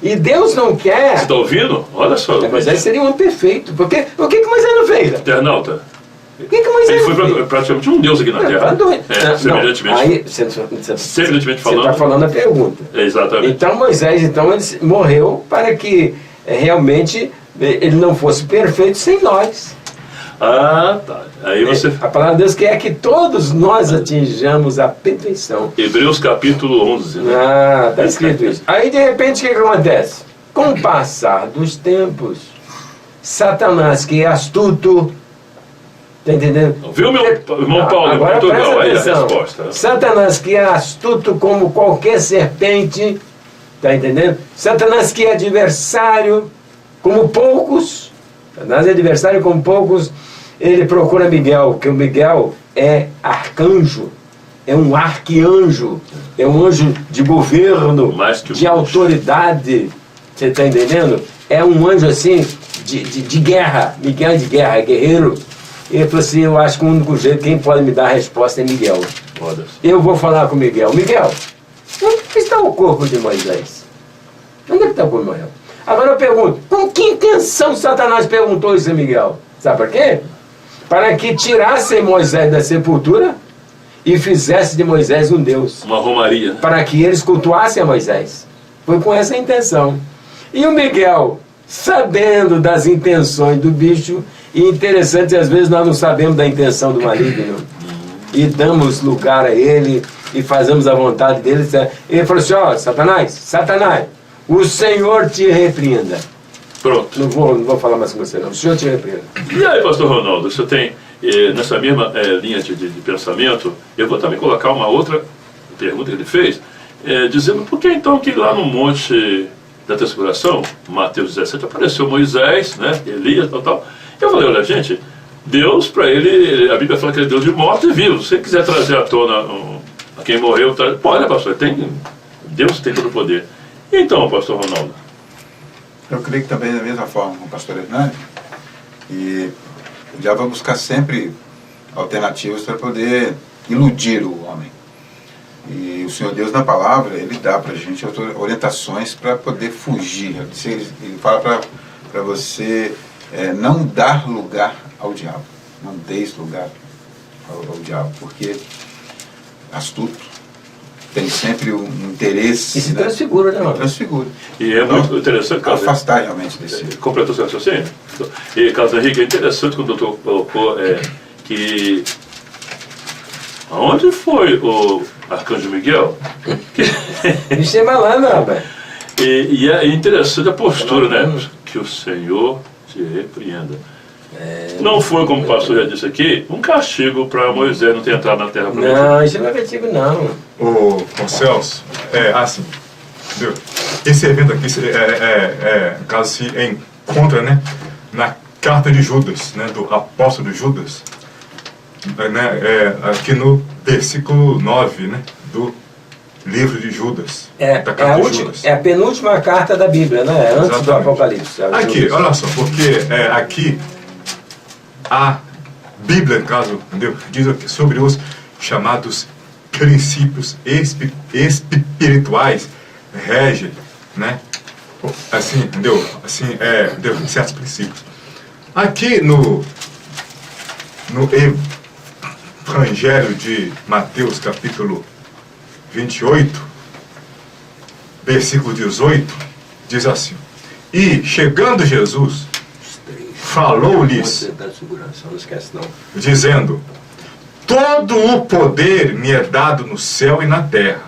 Speaker 4: E Deus não quer...
Speaker 2: Você está ouvindo? Olha só.
Speaker 4: Moisés seria um homem perfeito. Porque o que Moisés não fez?
Speaker 2: Internauta.
Speaker 4: O que Moisés
Speaker 2: Ele
Speaker 4: não fez?
Speaker 2: foi praticamente um Deus aqui na Terra. Semelhantemente.
Speaker 4: Aí,
Speaker 2: Semelhantemente
Speaker 4: falando. Você está falando a pergunta.
Speaker 2: Exatamente.
Speaker 4: Então Moisés ele morreu para que realmente ele não fosse perfeito sem nós.
Speaker 2: Ah, tá. Aí você...
Speaker 4: A palavra de Deus quer que todos nós atinjamos a perfeição.
Speaker 2: Hebreus capítulo 11. Né?
Speaker 4: Ah, está escrito isso. Aí de repente o que acontece? Com o passar dos tempos, Satanás, que é astuto, está entendendo?
Speaker 2: Viu, meu irmão Paulo, em
Speaker 4: Agora
Speaker 2: Portugal?
Speaker 4: presta
Speaker 2: Aí a
Speaker 4: atenção.
Speaker 2: resposta.
Speaker 4: Satanás, que é astuto como qualquer serpente, está entendendo? Satanás, que é adversário como poucos, Satanás é adversário como poucos, ele procura Miguel, porque o Miguel é arcanjo, é um arquianjo, é um anjo de governo, de autoridade, você está entendendo? É um anjo assim, de guerra, Miguel é de guerra, é guerreiro. Ele falou assim, eu acho que o único jeito, quem pode me dar a resposta é Miguel. Eu vou falar com Miguel. Miguel, onde está o corpo de Moisés? Onde é que está o corpo de Moisés? Agora eu pergunto, com que intenção Satanás perguntou isso a Miguel? Sabe por quê? Para que tirasse Moisés da sepultura e fizesse de Moisés um Deus.
Speaker 2: Uma romaria.
Speaker 4: Para que eles cultuassem a Moisés. Foi com essa intenção. E o Miguel, sabendo das intenções do bicho, e interessante, às vezes nós não sabemos da intenção do maligno, e damos lugar a ele, e fazemos a vontade dele. Ele falou assim, ó, Satanás, o Senhor te repreenda.
Speaker 2: Pronto.
Speaker 4: Não vou falar mais com você não, o Senhor te repreenda.
Speaker 2: E aí, pastor Ronaldo, você tem, nessa mesma linha de pensamento, eu vou também colocar uma outra pergunta que ele fez, dizendo por que então que lá no Monte da Transfiguração, Mateus 17, apareceu Moisés, né, Elias, tal. Eu falei, olha gente, Deus para ele, a Bíblia fala que ele é Deus de mortos e vivos. Se você quiser trazer à tona a quem morreu, pode, pastor, Deus tem todo o poder. Então, pastor Ronaldo?
Speaker 6: Eu creio que também da mesma forma com o pastor Hernani, e o diabo vai buscar sempre alternativas para poder iludir o homem. E o Senhor Deus, na palavra, Ele dá para a gente orientações para poder fugir. Ele fala para você não dar lugar ao diabo. Não deis lugar ao diabo, porque astuto tem sempre um interesse.
Speaker 4: E se transfigura, né, mano?
Speaker 6: Transfigura.
Speaker 2: E é muito interessante, Carlos.
Speaker 6: Afastar realmente desse.
Speaker 2: Completou seu raciocínio? E, Carlos Henrique, é interessante quando o doutor colocou que. Onde foi o Arcanjo Miguel?
Speaker 4: Isso é malandro, rapaz.
Speaker 2: E é interessante a postura, né? Que o Senhor te repreenda. Não foi, como o pastor já disse aqui, um castigo para Moisés não ter entrado na terra prometida.
Speaker 4: Não, isso não é castigo, não.
Speaker 5: Ô Celso, assim, entendeu? Esse evento aqui, caso se encontra, né, na carta de Judas, né, do apóstolo Judas, né, aqui no versículo 9, né, do livro de Judas. Da carta de Judas.
Speaker 4: É a penúltima carta da Bíblia, né? Antes
Speaker 5: Exatamente.
Speaker 4: do Apocalipse.
Speaker 5: Aqui,
Speaker 4: Judas.
Speaker 5: olha só, porque aqui a Bíblia, no caso, entendeu, diz aqui sobre os chamados princípios espirituais, rege, né? Assim, entendeu? Assim, entendeu? Certos princípios. Aqui no Evangelho de Mateus, capítulo 28, versículo 18, diz assim: E chegando Jesus, falou-lhes,
Speaker 4: Não esquece, não.
Speaker 5: dizendo: Todo o poder me é dado no céu e na terra.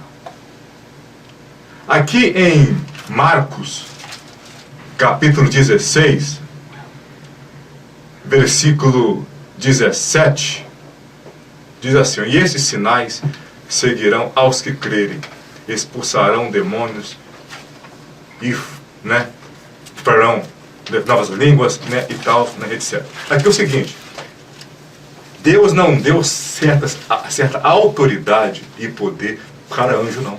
Speaker 5: Aqui em Marcos, capítulo 16, versículo 17, diz assim: E esses sinais seguirão aos que crerem, expulsarão demônios e, né, farão novas línguas, né, e tal, né, etc. Aqui é o seguinte: Deus não deu certa autoridade e poder para anjo, não.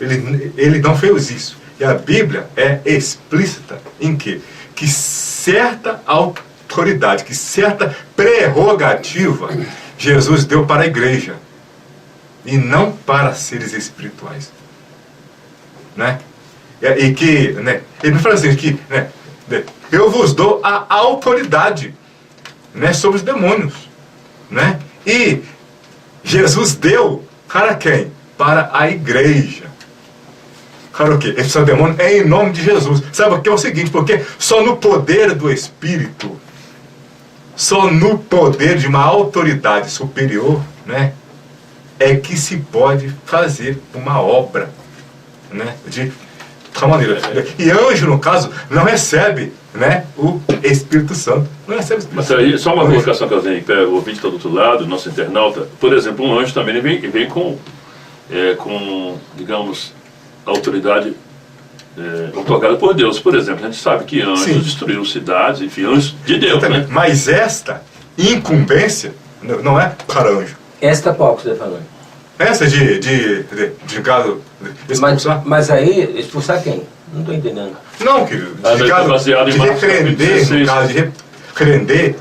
Speaker 5: Ele não fez isso. E a Bíblia é explícita em que certa autoridade, que certa prerrogativa Jesus deu para a igreja e não para seres espirituais, né? E que, né, ele fala assim que, né, eu vos dou a autoridade, né, sobre os demônios, né? E Jesus deu para quem? Para a igreja. Para o quê? Esse demônio é em nome de Jesus. Sabe o que é o seguinte? Porque só no poder do Espírito, só no poder de uma autoridade superior, né, é que se pode fazer uma obra, né, de tal maneira. E anjo, no caso, não recebe, né, o Espírito Santo. Não recebe o Espírito
Speaker 2: Mas
Speaker 5: Santo.
Speaker 2: aí, só uma colocação que eu tenho, o ouvinte está do outro lado, nosso internauta. Por exemplo, um anjo também vem com, digamos, autoridade otorgada por Deus. Por exemplo, a gente sabe que anjos
Speaker 5: Sim.
Speaker 2: destruíram cidades, enfim, anjos de Deus,
Speaker 5: Exatamente.
Speaker 2: né?
Speaker 5: Mas esta incumbência não é para anjo.
Speaker 4: Esta qual que você está falando?
Speaker 5: Essa de caso expulsar.
Speaker 4: Mas aí, expulsar quem? Não estou entendendo.
Speaker 5: Não, querido.
Speaker 2: Ah,
Speaker 5: De caso
Speaker 2: baseado em
Speaker 5: de
Speaker 2: Marcos
Speaker 5: repreender,
Speaker 2: 16.
Speaker 5: no caso de repreender,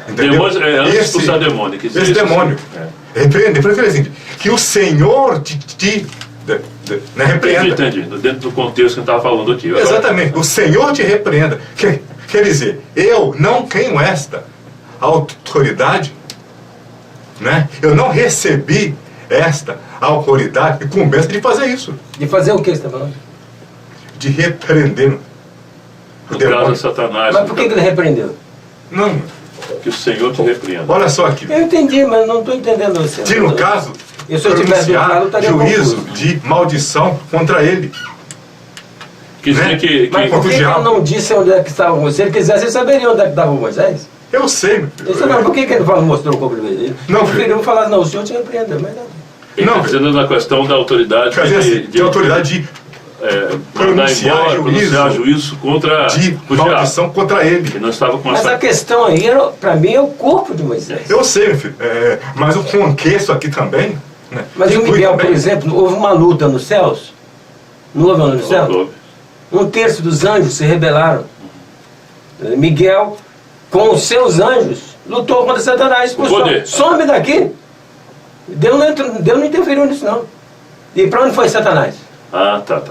Speaker 5: entendeu?
Speaker 2: Demônios, antes de expulsar demônio. Que
Speaker 5: Esse
Speaker 2: existe,
Speaker 5: demônio. Repreender. Por exemplo, que o Senhor né, repreenda.
Speaker 2: Entendi. Dentro do contexto que a gente estava falando aqui. Agora,
Speaker 5: Exatamente. O Senhor te repreenda. Quer dizer, eu não tenho esta autoridade, né? Eu não recebi esta autoridade e incumbência de fazer isso.
Speaker 4: De fazer o que você está falando?
Speaker 5: De repreender o
Speaker 2: no caso
Speaker 5: demônio.
Speaker 2: de Satanás.
Speaker 4: Mas por que ele repreendeu?
Speaker 5: Não,
Speaker 2: Que o Senhor te repreenda.
Speaker 5: olha só aqui.
Speaker 4: Eu entendi, mas não estou entendendo você.
Speaker 5: Se no caso,
Speaker 4: E se eu tivesse
Speaker 5: pronunciar
Speaker 4: falado, eu estaria
Speaker 5: juízo
Speaker 4: confuso.
Speaker 5: de maldição contra ele.
Speaker 2: Que
Speaker 5: né?
Speaker 2: dizia que
Speaker 4: Mas por que ele
Speaker 5: diabo.
Speaker 4: não disse onde é que estava Moisés? Se ele quisesse, ele saberia onde é que estava o Moisés.
Speaker 5: Eu sei, meu filho.
Speaker 4: Isso não, por que ele mostrou o cumprimento dele?
Speaker 5: Não,
Speaker 4: Ele preferiu falar, não, o senhor te repreendeu, mas não.
Speaker 2: Ele
Speaker 5: Não,
Speaker 2: está dizendo na questão da autoridade
Speaker 5: quer dizer, assim, de autoridade de
Speaker 2: mandar
Speaker 5: pronunciar
Speaker 2: embora,
Speaker 5: juízo,
Speaker 2: pronunciar juízo contra
Speaker 5: de
Speaker 2: o diabo.
Speaker 5: maldição contra ele.
Speaker 2: Ele não estava com
Speaker 4: Mas
Speaker 2: essa...
Speaker 4: a questão aí, para mim, é o corpo de Moisés.
Speaker 5: Eu sei, meu filho, mas o contexto aqui também, né?
Speaker 4: Mas o
Speaker 5: inclui
Speaker 4: Miguel,
Speaker 5: também-
Speaker 4: por exemplo, houve uma luta nos céus? Não houve uma luta nos céus?
Speaker 2: Houve.
Speaker 4: Um terço dos anjos se rebelaram. Miguel, com os seus anjos, lutou contra Satanás.
Speaker 2: Com poder.
Speaker 4: Some daqui. Deus não interferiu nisso, não. E para onde foi Satanás?
Speaker 2: Ah, tá.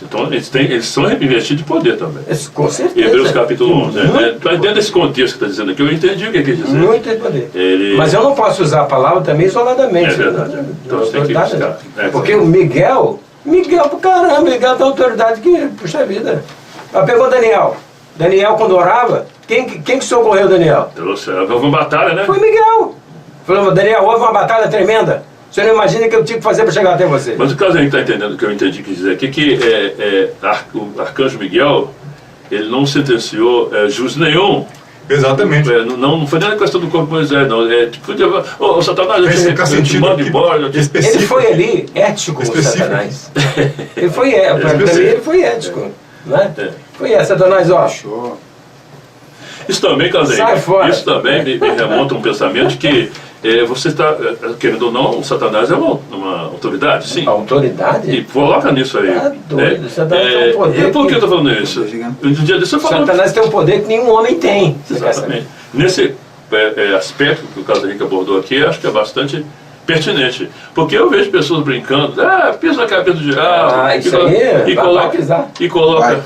Speaker 2: Então eles são investidos de poder também.
Speaker 4: Com certeza.
Speaker 2: Hebreus capítulo 11.
Speaker 4: Muito
Speaker 2: Mas dentro desse contexto que está dizendo aqui, eu entendi o que quer dizer.
Speaker 4: Muito poder.
Speaker 2: Ele-
Speaker 4: Mas eu não posso usar a palavra também isoladamente.
Speaker 2: É verdade.
Speaker 4: né?
Speaker 2: Então você tem que
Speaker 4: Autoridade.
Speaker 2: buscar.
Speaker 4: Porque o Miguel pro caramba, Miguel tem autoridade que, puxa vida. Mas pegou Daniel. Daniel, quando orava, quem que socorreu Daniel?
Speaker 2: Houve uma batalha, né?
Speaker 4: Foi Miguel. Falou, Daniel, houve uma batalha tremenda. Você não imagina o que eu tive que fazer para chegar até você.
Speaker 2: Mas o caso a gente está entendendo, o que eu entendi que dizer aqui, que o arcanjo Miguel, ele não sentenciou juízo nenhum.
Speaker 5: Exatamente.
Speaker 2: Não foi nem a questão do corpo de Moisés, não. Tipo, ô Satanás,
Speaker 5: Esse
Speaker 2: eu te mando
Speaker 5: aqui,
Speaker 2: embora. eu te-
Speaker 5: específico.
Speaker 4: Ele foi ali ético com
Speaker 5: Específico.
Speaker 4: Satanás. Ele foi para mim ele foi ético. Né?
Speaker 2: É.
Speaker 4: Foi Satanás, ó.
Speaker 6: Show.
Speaker 2: Isso também, Casinha,
Speaker 4: Sai fora.
Speaker 2: isso também me remonta a um pensamento que você está, querendo ou não, o Satanás é uma autoridade, sim.
Speaker 4: Autoridade?
Speaker 2: E coloca nisso aí.
Speaker 4: Tá doido, Satanás tem um poder
Speaker 2: E por que
Speaker 4: que-
Speaker 2: eu estou falando isso? Um dia desse eu falei.
Speaker 4: Satanás tem um poder que nenhum homem tem. Você quer saber?
Speaker 2: Exatamente. Nesse aspecto que o caso Henrique abordou aqui, acho que é bastante pertinente. Porque eu vejo pessoas brincando, pisa na cabeça do diabo.
Speaker 4: Isso aí, vai pisar.
Speaker 2: E coloca.
Speaker 6: Vai.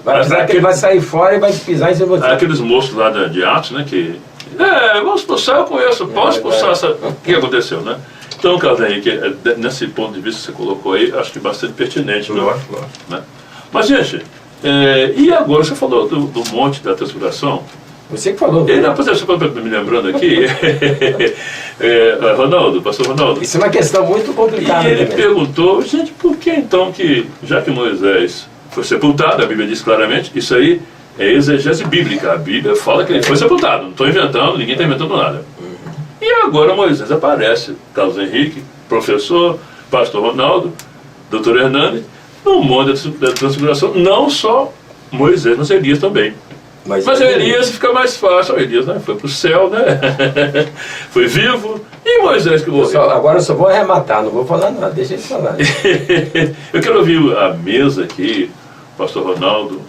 Speaker 4: Vai pisar que ele vai sair fora e vai pisar em cima de você.
Speaker 2: Aqueles moços lá de Atos, né, que... vamos expulsar, eu conheço, posso expulsar essa... O que aconteceu, né? Então, Carlos Henrique, nesse ponto de vista que você colocou aí, acho que bastante pertinente, né?
Speaker 5: Lógico.
Speaker 2: Né? Mas, gente, e agora você falou do monte da transfiguração?
Speaker 4: Você que falou.
Speaker 2: Ele, rapaz, você está me lembrando aqui, Ronaldo, pastor Ronaldo,
Speaker 4: Isso é uma questão muito complicada.
Speaker 2: e ele
Speaker 4: né?
Speaker 2: perguntou, gente, por que então que, já que Moisés foi sepultado, a Bíblia diz claramente, isso aí é exegese bíblica, a Bíblia fala que ele foi sepultado, não estou inventando, ninguém está inventando nada. E agora Moisés aparece, Carlos Henrique, professor, pastor Ronaldo, doutor Hernani, no monte da transfiguração, não só Moisés, mas Elias também. Mas Elias fica mais fácil, Elias foi para o céu, né? Foi vivo, e Moisés que morreu.
Speaker 4: Agora eu só vou arrematar, não vou falar nada, deixa ele falar.
Speaker 2: Eu quero ouvir a mesa aqui, pastor Ronaldo,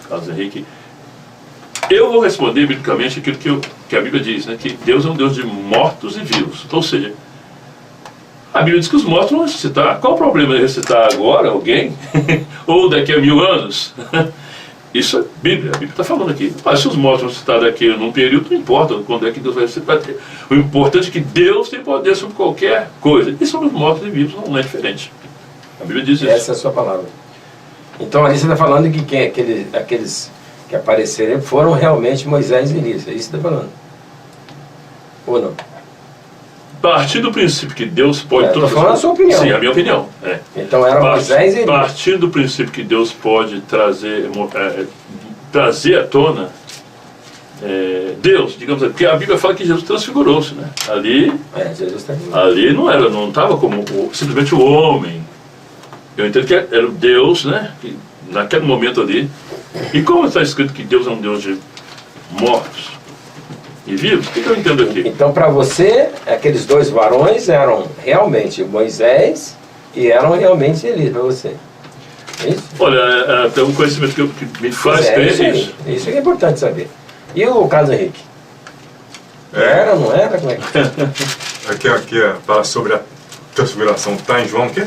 Speaker 2: Carlos Henrique. Eu vou responder biblicamente aquilo que a Bíblia diz, né? Que Deus é um Deus de mortos e vivos. Ou seja, a Bíblia diz que os mortos vão ressuscitar. Qual o problema de ressuscitar agora alguém? Ou daqui a 1000 anos? Isso é Bíblia, a Bíblia está falando aqui. Mas se os mortos vão ressuscitar daqui num período, não importa quando é que Deus vai ressuscitar. O importante é que Deus tem poder sobre qualquer coisa. E sobre os mortos e vivos não é diferente. A Bíblia diz isso.
Speaker 4: Essa é a sua palavra. Então ali você está falando que aqueles que apareceram foram realmente Moisés e Elias. É isso que você está falando? Ou não?
Speaker 2: Partir do princípio que Deus pode...
Speaker 4: Estou falando a sua opinião.
Speaker 2: Sim, a minha opinião.
Speaker 4: Então era Moisés e Elias.
Speaker 2: Partindo do princípio que Deus pode trazer à tona Deus, digamos assim, porque a Bíblia fala que Jesus transfigurou-se, né? Ali
Speaker 4: Jesus está aqui.
Speaker 2: Ali não estava como simplesmente o homem. Eu entendo que era o Deus, né? Que, naquele momento ali. E como está escrito que Deus é um Deus de mortos e vivos, o que eu entendo aqui?
Speaker 4: Então para você, aqueles dois varões eram realmente Moisés e eram realmente Elias para você. É isso?
Speaker 2: Olha, tem um conhecimento que me faz crer
Speaker 4: isso aí.
Speaker 2: nisso.
Speaker 4: Isso que é importante saber. E o Carlos Henrique? Era, não era? Como é que...
Speaker 5: Aqui fala sobre a transfiguração. Está em João o quê?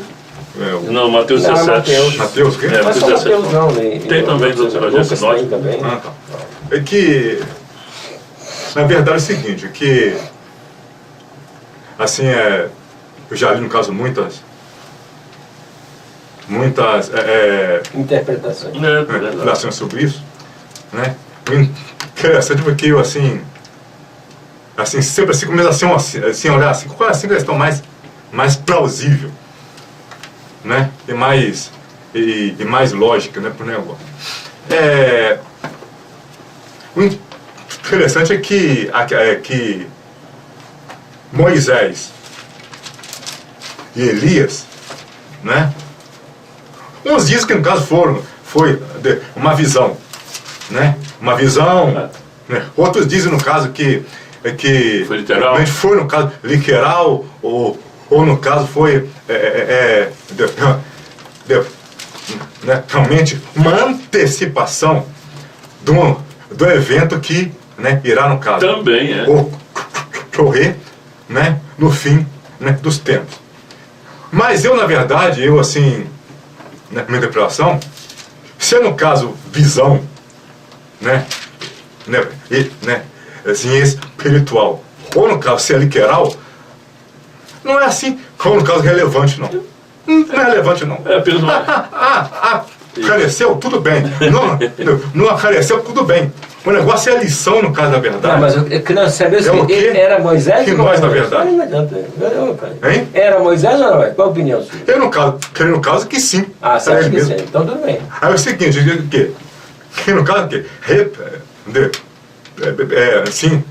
Speaker 2: Não, Mateus
Speaker 4: Não,
Speaker 2: 17.
Speaker 5: Mateus o quê?
Speaker 2: É,
Speaker 4: Mas só
Speaker 2: Mateus
Speaker 4: Mateus
Speaker 2: 17.
Speaker 4: não, né?
Speaker 2: Tem também dos evangelhos
Speaker 4: Lucas
Speaker 2: sinóticos.
Speaker 4: tem também.
Speaker 5: Ah, tá. É que, na verdade, é o seguinte, que, assim, eu já li, no caso, muitas
Speaker 4: Interpretações.
Speaker 5: relações sobre isso, né? Interessante porque eu, assim, sempre assim, começo assim, olhar assim, qual é assim, a questão mais plausível, né? E mais lógica, né, pro negócio. O interessante é que Moisés e Elias, né? Uns dizem que no caso foi uma visão, né? Uma visão, né? Outros dizem no caso que
Speaker 2: Foi literal?
Speaker 5: realmente foi no caso literal, ou no caso foi né, realmente uma antecipação do evento que, né, irá no caso
Speaker 2: Também é.
Speaker 5: ocorrer, né, no fim, né, dos tempos. Mas eu, na verdade, assim, na minha interpretação, se é no caso visão, né, assim, espiritual, ou no caso se é literal, não é assim, como no caso relevante, não. Não é relevante, não.
Speaker 2: É apenas uma...
Speaker 5: Careceu, tudo bem. Não careceu, tudo bem. O negócio é a lição, no caso da verdade.
Speaker 4: Não, mas o que nós sabemos
Speaker 5: É o
Speaker 4: que
Speaker 5: quê?
Speaker 4: era Moisés
Speaker 5: Que
Speaker 4: ou não
Speaker 5: nós,
Speaker 4: era
Speaker 5: na
Speaker 4: Moisés?
Speaker 5: verdade.
Speaker 4: Não adianta.
Speaker 5: Hein?
Speaker 4: Era Moisés ou não é? Qual a opinião sua?
Speaker 5: Eu, no caso, que sim.
Speaker 4: Ah, você
Speaker 5: Era
Speaker 4: acha
Speaker 5: ele
Speaker 4: que
Speaker 5: mesmo.
Speaker 4: sim? Então tudo bem.
Speaker 5: Aí é o seguinte, eu digo que no caso, que assim,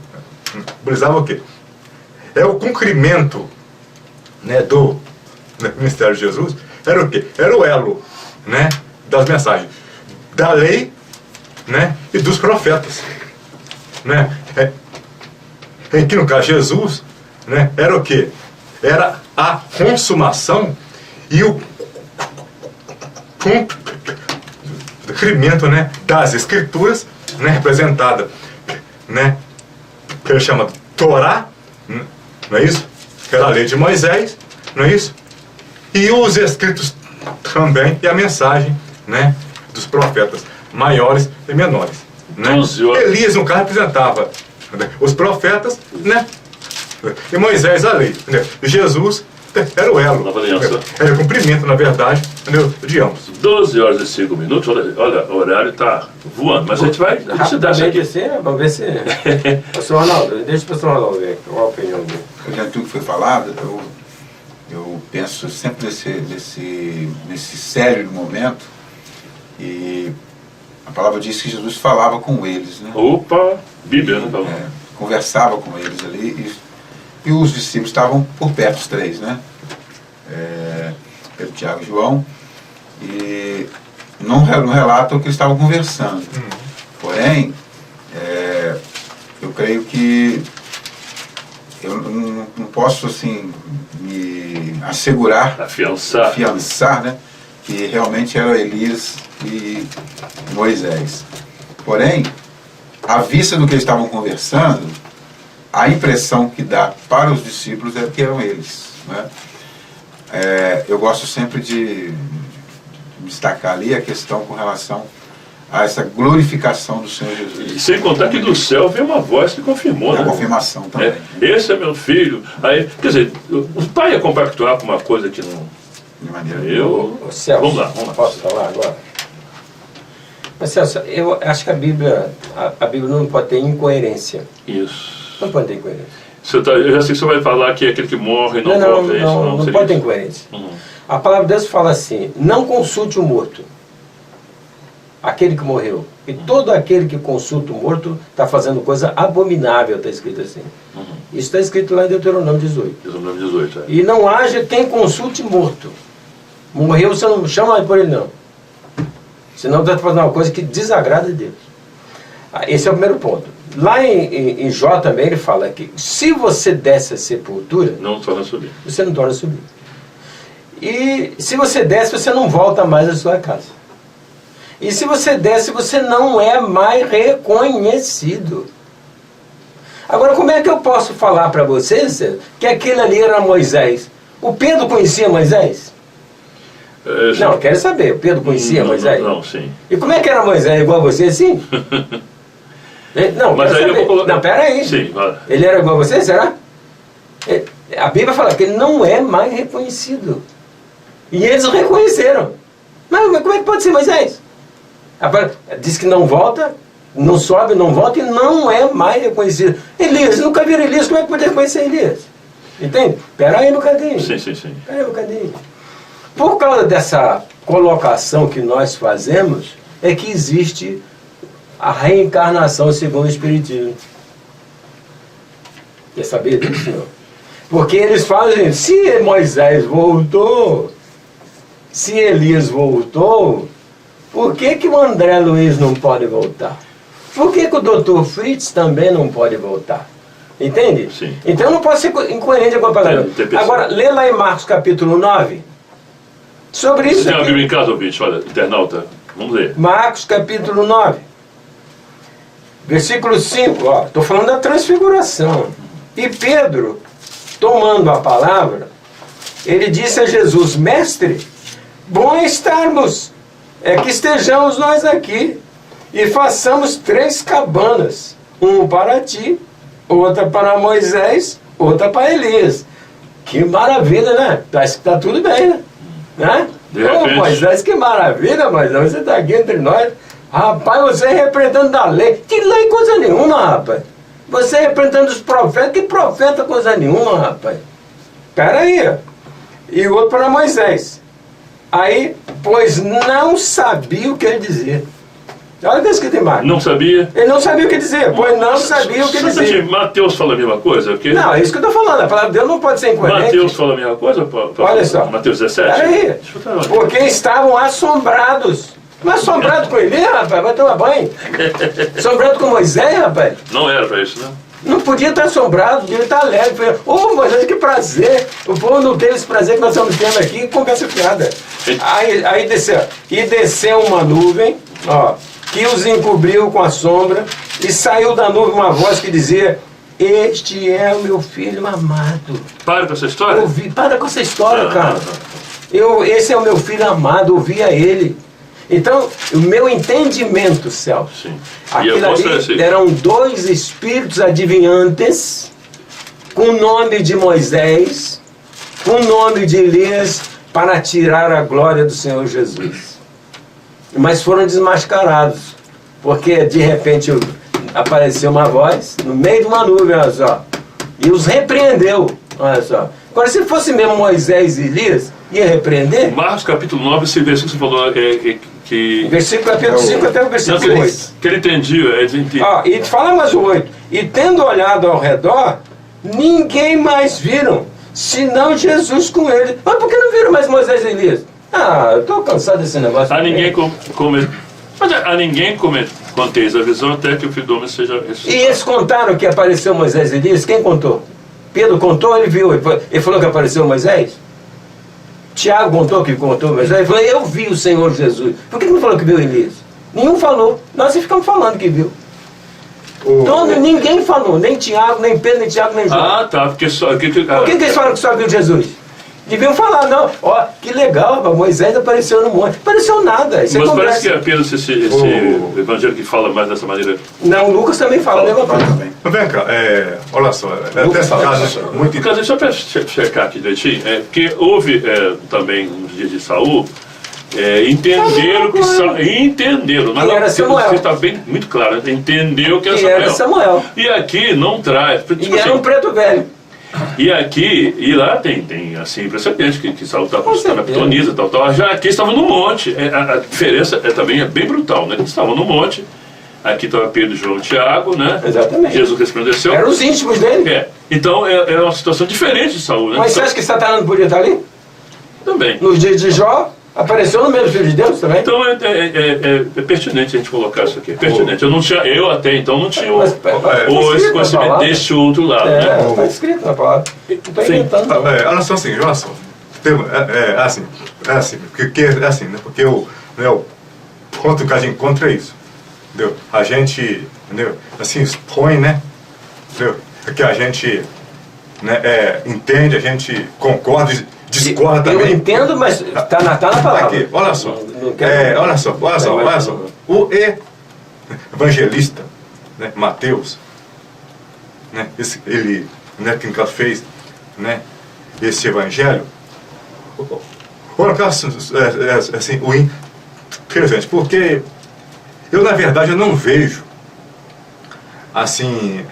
Speaker 5: simbolizava o quê? É o cumprimento, né, do ministério de Jesus, era o quê? Era o elo, né, das mensagens da lei, né, e dos profetas, né, em que no caso Jesus, né, era o quê? Era a consumação e o cumprimento, né, das escrituras, né, representada, né, pelo chamado Torá, não é isso? Que era a lei de Moisés, não é isso? E os escritos também, e a mensagem, né, dos profetas maiores e menores, né? Elias, no caso, representava, né, os profetas, né, e Moisés a lei, né? E Jesus era o elo,
Speaker 2: Nova aliança.
Speaker 5: era o cumprimento, na verdade, entendeu, de ambos.
Speaker 2: 12 horas e 5 minutos, olha, o horário está voando, mas a gente vai elucidar isso
Speaker 4: Rapidamente
Speaker 2: aqui.
Speaker 4: assim, vamos ver se... Pastor Ronaldo, deixa o pastor Ronaldo ver qual a opinião dele.
Speaker 6: Diante de tudo que foi falado, eu penso sempre nesse sério momento, e a palavra diz que Jesus falava com eles, né?
Speaker 2: Opa, Bíblia, né, Paulo?
Speaker 6: Conversava com eles ali, e os discípulos estavam por perto, os três, né? Pedro, Tiago e João, e não relatam que eles estavam conversando. Porém, eu creio que eu não posso, assim, me assegurar, afiançar, né, que realmente era Elias e Moisés. Porém, à vista do que eles estavam conversando, a impressão que dá para os discípulos é que eram eles, né? Eu gosto sempre de destacar ali a questão com relação a essa glorificação do Senhor Jesus.
Speaker 2: E sem contar que do céu veio uma voz que confirmou,
Speaker 6: E a
Speaker 2: né?
Speaker 6: confirmação também.
Speaker 2: Esse é meu filho. Aí, quer dizer, o pai ia compactuar com uma coisa que não...
Speaker 6: De maneira
Speaker 2: Eu...
Speaker 4: Celso,
Speaker 2: Vamos lá.
Speaker 4: Posso falar agora? Mas Celso, eu acho que a Bíblia não pode ter incoerência.
Speaker 2: Isso.
Speaker 4: Não pode ter incoerência.
Speaker 2: Eu já sei que você vai falar que é aquele que morre e não volta.
Speaker 4: Não
Speaker 2: seria
Speaker 4: pode ter
Speaker 2: isso.
Speaker 4: incoerência.
Speaker 2: Uhum.
Speaker 4: A palavra de Deus fala assim: não consulte o morto, aquele que morreu. E todo aquele que consulta o morto está fazendo coisa abominável, está escrito assim.
Speaker 2: Uhum.
Speaker 4: Isso está escrito lá em Deuteronômio 18.
Speaker 2: Deuteronômio 18,
Speaker 4: E não haja quem consulte morto. Morreu, você não chama por ele, não. Senão você está fazendo uma coisa que desagrada a Deus. Esse é o primeiro ponto. Lá em Jó também ele fala que se você desce a sepultura,
Speaker 2: Não torna a subir.
Speaker 4: você não torna a subir. E se você desce, você não volta mais à sua casa. E se você desce, você não é mais reconhecido. Agora, como é que eu posso falar para vocês que aquele ali era Moisés? O Pedro conhecia Moisés? Não, eu quero saber. O Pedro conhecia Moisés?
Speaker 2: Não, sim.
Speaker 4: E como é que era Moisés? Igual a você, sim? Não,
Speaker 2: Mas aí eu vou colocar...
Speaker 4: Não, pera aí.
Speaker 2: Sim, vai.
Speaker 4: Ele era igual a você, será? A Bíblia fala que ele não é mais reconhecido. E eles o reconheceram. Mas como é que pode ser Moisés? Diz que não volta, não sobe, não volta e não é mais reconhecido. Elias, nunca viram Elias, como é que pode reconhecer Elias? Entende? Pera aí no cadinho.
Speaker 2: Sim.
Speaker 4: Pera aí no cadinho. Por causa dessa colocação que nós fazemos, é que existe a reencarnação segundo o Espiritismo. Quer saber disso, senhor? Porque eles falam assim, se Moisés voltou, se Elias voltou, por que que o André Luiz não pode voltar? Por que que o Dr. Fritz também não pode voltar? Entende?
Speaker 2: Sim.
Speaker 4: Então não pode ser incoerente com a palavra.
Speaker 2: Tem pessoa.
Speaker 4: Agora, lê lá em Marcos capítulo 9, sobre
Speaker 2: Você
Speaker 4: isso
Speaker 2: tem uma
Speaker 4: aqui.
Speaker 2: Bíblia em casa, ouvinte? Olha, internauta, vamos ler.
Speaker 4: Marcos capítulo 9, versículo 5, ó, estou falando da transfiguração. E Pedro, tomando a palavra, ele disse a Jesus, mestre, bom é estarmos, é que estejamos nós aqui, e façamos 3 cabanas, uma para ti, outra para Moisés, outra para Elias. Que maravilha, né? Parece que está tudo bem, né?
Speaker 2: De
Speaker 4: Ô,
Speaker 2: repente.
Speaker 4: Moisés, que maravilha, Moisés, você está aqui entre nós. Rapaz, você é representante da lei. Que lei coisa nenhuma, rapaz. Você é representante dos profetas. Que profeta coisa nenhuma, rapaz. Espera aí. E o outro para Moisés. Aí, pois não sabia o que ele dizia. Olha o que está escrito em Marcos.
Speaker 2: Não sabia?
Speaker 4: Ele não sabia o que dizer, pois não sabia o que dizer.
Speaker 2: Mateus fala a mesma coisa? Porque
Speaker 4: Não, é isso que eu estou falando. A palavra de Deus não pode ser incoerente.
Speaker 2: Mateus fala a mesma coisa?
Speaker 4: Olha só.
Speaker 2: Mateus 17?
Speaker 4: Peraí.
Speaker 2: Deixa eu falar.
Speaker 4: Porque estavam assombrados. Mas assombrado com ele, rapaz, vai tomar banho. Assombrado com Moisés, rapaz.
Speaker 2: Não era para isso, né?
Speaker 4: Não podia estar assombrado, podia estar alegre. Ô, Moisés, que prazer. O povo não teve esse prazer que nós estamos tendo aqui, conversa fiada. Aí desceu. E desceu uma nuvem, ó, que os encobriu com a sombra, e saiu da nuvem uma voz que dizia, este é o meu filho amado.
Speaker 2: Para com essa história.
Speaker 4: Para com essa história, cara. Esse é o meu filho amado, ouvia ele. Então, o meu entendimento, Celso,
Speaker 2: Sim.
Speaker 4: aquilo ali eram 2 espíritos adivinhantes, com o nome de Moisés, com o nome de Elias, para tirar a glória do Senhor Jesus. Mas foram desmascarados, porque de repente apareceu uma voz, no meio de uma nuvem, olha só, e os repreendeu, olha só. Agora, se fosse mesmo Moisés e Elias, ia repreender?
Speaker 2: Marcos capítulo 9, esse versículo que você falou que...
Speaker 4: Versículo capítulo 5 até o
Speaker 2: Não,
Speaker 4: versículo 8.
Speaker 2: que ele entendia,
Speaker 4: E fala mais o 8. E tendo olhado ao redor, ninguém mais viram, senão Jesus com ele. Mas por que não viram mais Moisés e Elias? Ah, eu estou cansado desse negócio.
Speaker 2: A ninguém conteis a visão até que o filho do homem seja ressuscitado.
Speaker 4: E eles contaram que apareceu Moisés e Elias? Quem contou? Pedro contou, ele viu. Ele falou que apareceu Moisés? Tiago contou Moisés? Ele falou, eu vi o Senhor Jesus. Por que não falou que viu Elias? Nenhum falou. Nós ficamos falando que viu. Então, ninguém falou, nem Tiago, nem Pedro, nem Tiago, nem João.
Speaker 2: Ah, tá, porque só...
Speaker 4: Por que eles falam que só viu Jesus? Deviam falar, não, ó, que legal, Moisés apareceu no monte. Apareceu nada. Isso
Speaker 2: Mas parece que é apenas esse evangelho que fala mais dessa maneira.
Speaker 4: Não, Lucas também fala a mesma coisa.
Speaker 5: Vem cá, olha só, desse caso muito
Speaker 2: Porque, só para checar aqui direitinho, porque houve também nos dias de Saul, entenderam que entenderam,
Speaker 4: Que era Samuel.
Speaker 2: está bem muito claro, né? Entendeu que
Speaker 4: Que
Speaker 2: era
Speaker 4: era
Speaker 2: Samuel.
Speaker 4: Samuel.
Speaker 2: E aqui não traz. Tipo
Speaker 4: E era um preto velho.
Speaker 2: E aqui, e lá tem assim, precedente, que Saul está
Speaker 4: Com certeza.
Speaker 2: pitoniza, tal. Já aqui estavam no monte. A diferença também é bem brutal, né? Eles estavam no monte, aqui estava Pedro, João e Tiago, né?
Speaker 4: Exatamente.
Speaker 2: Jesus resplandeceu.
Speaker 4: Eram os íntimos dele.
Speaker 2: Então é uma situação diferente de Saul, né?
Speaker 4: Mas você acha que Satanás não podia estar ali?
Speaker 2: Também.
Speaker 4: Nos dias de Jó, apareceu no meio do Filho de Deus também.
Speaker 2: Então é pertinente a gente colocar isso aqui. É pertinente. Eu até então não tinha
Speaker 4: Mas,
Speaker 2: esse conhecimento desse outro lado, né?
Speaker 4: Está escrito na palavra. Não estou inventando, não.
Speaker 5: olha só assim, porque o ponto que a gente encontra é isso, entendeu? A gente, entendeu? Assim, expõe, né? Entendeu? Que a gente, né, entende, a gente concorda, discorda
Speaker 4: Eu
Speaker 5: também.
Speaker 4: entendo, mas está na palavra.
Speaker 5: Aqui, olha só.
Speaker 4: Não quero-
Speaker 5: Olha só. O evangelista, né, Mateus, né, ele, né, quem fez, né, esse evangelho, olha assim, o interessante, porque eu, na verdade, eu não vejo, assim,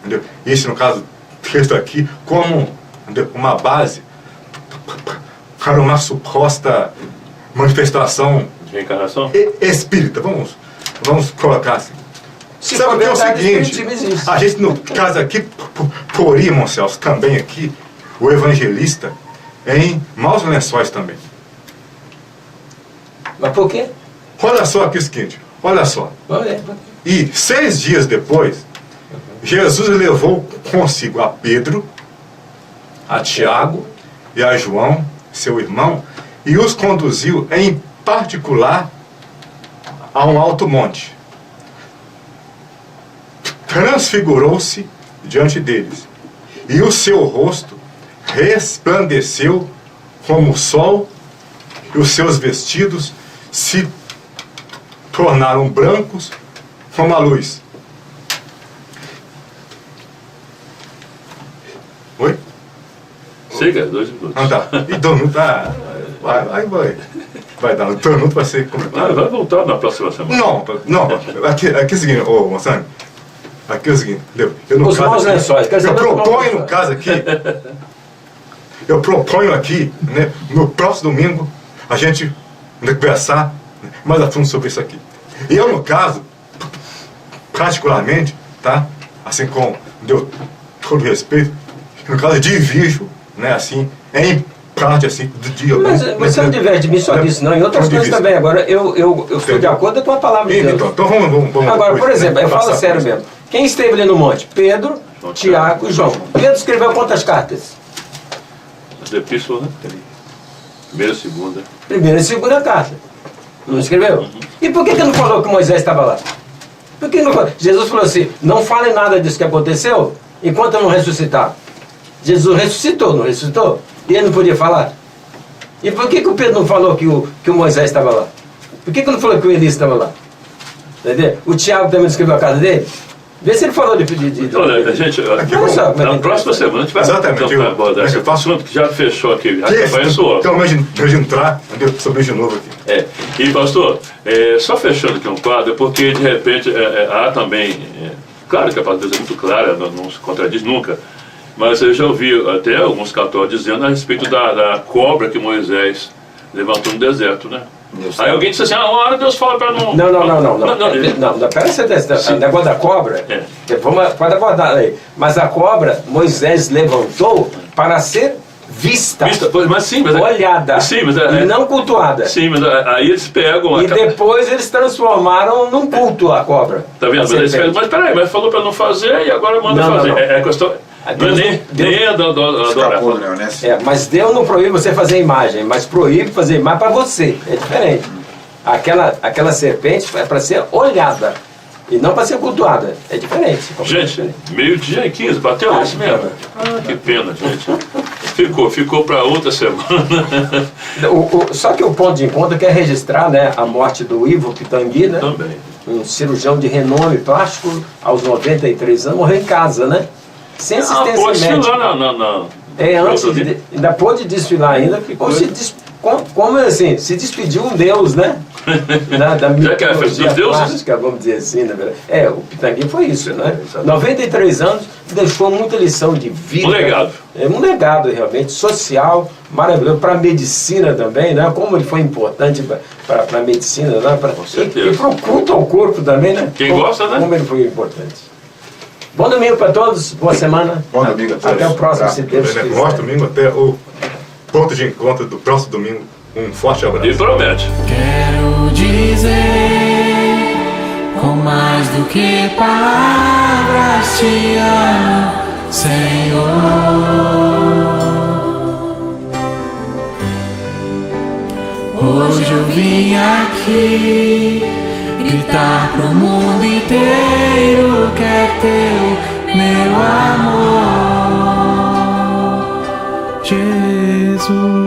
Speaker 5: entendeu? Esse, no caso, texto aqui, como, entendeu, uma base para uma suposta manifestação
Speaker 2: Reencarnação?
Speaker 5: espírita, vamos colocar assim.
Speaker 4: Se
Speaker 5: Sabe
Speaker 4: for
Speaker 5: que é o
Speaker 4: verdade,
Speaker 5: seguinte,
Speaker 4: espiritismo existe.
Speaker 5: a gente no caso aqui por irmão Celso, também aqui, o evangelista em Maus Lençóis também.
Speaker 4: Mas por quê?
Speaker 5: Olha só aqui o seguinte, olha só.
Speaker 4: Vamos ver.
Speaker 5: E 6 dias depois, Jesus levou consigo a Pedro, a Tiago e a João, seu irmão, e os conduziu em particular a um alto monte. Transfigurou-se diante deles, e o seu rosto resplandeceu como o sol, e os seus vestidos se tornaram brancos como a luz. Oi?
Speaker 2: Siga, 2 minutos.
Speaker 5: Ah, tá. Então não tá. Vai dar. Então não vai ser comentado.
Speaker 2: Vai voltar na próxima semana.
Speaker 5: Não. Aqui é o seguinte, ô Moçane. Aqui é o seguinte, entendeu? Eu, no
Speaker 4: Os
Speaker 5: caso
Speaker 4: Maus
Speaker 5: aqui,
Speaker 4: Lençóis. Quer dizer,
Speaker 5: eu
Speaker 4: não
Speaker 5: proponho
Speaker 4: Maus
Speaker 5: no
Speaker 4: Lençóis.
Speaker 5: caso aqui. Eu proponho aqui, né, no próximo domingo, a gente conversar mais a fundo sobre isso aqui. E eu, no caso, particularmente, tá? Assim como deu todo respeito, no caso, divido, né, assim, em parte, assim, do dia.
Speaker 4: Mas você não diverge de mim só disso, não. Em outras coisas também. Agora, eu estou de acordo com a palavra de Deus.
Speaker 5: Então vamos
Speaker 4: Agora,
Speaker 5: depois,
Speaker 4: por exemplo,
Speaker 5: né,
Speaker 4: eu falo
Speaker 5: passar
Speaker 4: sério
Speaker 5: por isso.
Speaker 4: mesmo. Quem esteve ali no monte? Pedro, Tiago e João. Pedro escreveu quantas cartas?
Speaker 2: As epístolas, né? Primeira e segunda.
Speaker 4: Primeira e segunda carta. Não escreveu? E por que não falou que Moisés estava lá? Por que não falou? Jesus falou assim, não fale nada disso que aconteceu enquanto eu não ressuscitar. Jesus ressuscitou, não ressuscitou? E ele não podia falar? E por que o Pedro não falou que o Moisés estava lá? Por que não falou que o Elias estava lá? Entendeu? O Tiago também não escreveu a casa dele? Vê se ele falou de
Speaker 2: Olha, gente,
Speaker 4: Olha só,
Speaker 2: na próxima semana a gente vai
Speaker 5: Exatamente,
Speaker 2: abordar esse assunto que já fechou aqui. Já conhece o outro.
Speaker 5: Então, antes de entrar, sobre de novo aqui.
Speaker 2: E pastor, só fechando aqui um quadro, porque de repente há também, claro que a palavra de Deus é muito clara, não se contradiz nunca, mas eu já ouvi até alguns católicos dizendo a respeito da cobra que Moisés levantou no deserto, né? Aí alguém disse assim, uma hora Deus fala para não...
Speaker 4: Não, pera aí, o negócio da cobra, pode abordar aí, mas a cobra Moisés levantou para ser vista,
Speaker 2: mas sim, mas
Speaker 4: olhada,
Speaker 2: e
Speaker 4: não cultuada.
Speaker 2: Sim, mas aí eles pegam...
Speaker 4: E depois eles transformaram num culto a cobra.
Speaker 2: Tá vendo? Mas peraí, mas falou para não fazer e agora manda fazer.
Speaker 4: Não.
Speaker 2: É questão... Deus, nem adorar.
Speaker 4: Mas Deus não proíbe você fazer imagem, mas proíbe fazer imagem para você. É diferente. Aquela serpente é para ser olhada e não para ser cultuada. É diferente.
Speaker 2: Gente, 12:15, bateu isso mesmo? Que pena, gente. Ficou para outra semana.
Speaker 4: Só que o ponto de encontro quer registrar, né, a morte do Ivo Pitangui, né?
Speaker 2: Também.
Speaker 4: Um cirurgião de renome plástico, aos 93 anos, morreu em casa, né? Sem assistência
Speaker 2: pode
Speaker 4: médica.
Speaker 2: Antes
Speaker 4: ainda pôde desfilar ainda. Como assim? Se despediu um deus, né? Da mitologia plástica, vamos dizer assim, na verdade. O Pitangui foi isso, né? 93 anos, deixou muita lição de vida.
Speaker 2: Um legado.
Speaker 4: Um legado realmente social, maravilhoso, para a medicina também, né? Como ele foi importante para a medicina, né? E para o culto ao corpo também, né?
Speaker 2: Quem gosta, né?
Speaker 4: Como ele foi importante. Bom domingo para todos, boa semana.
Speaker 6: Bom domingo a todos.
Speaker 4: Até o próximo, se Deus quiser.
Speaker 5: Bom domingo, até o ponto de encontro do próximo domingo. Um forte abraço.
Speaker 2: E promete.
Speaker 1: Quero dizer, com mais do que palavras, te amo, Senhor. Hoje eu vim aqui gritar pro mundo inteiro que é teu, meu amor, Jesus.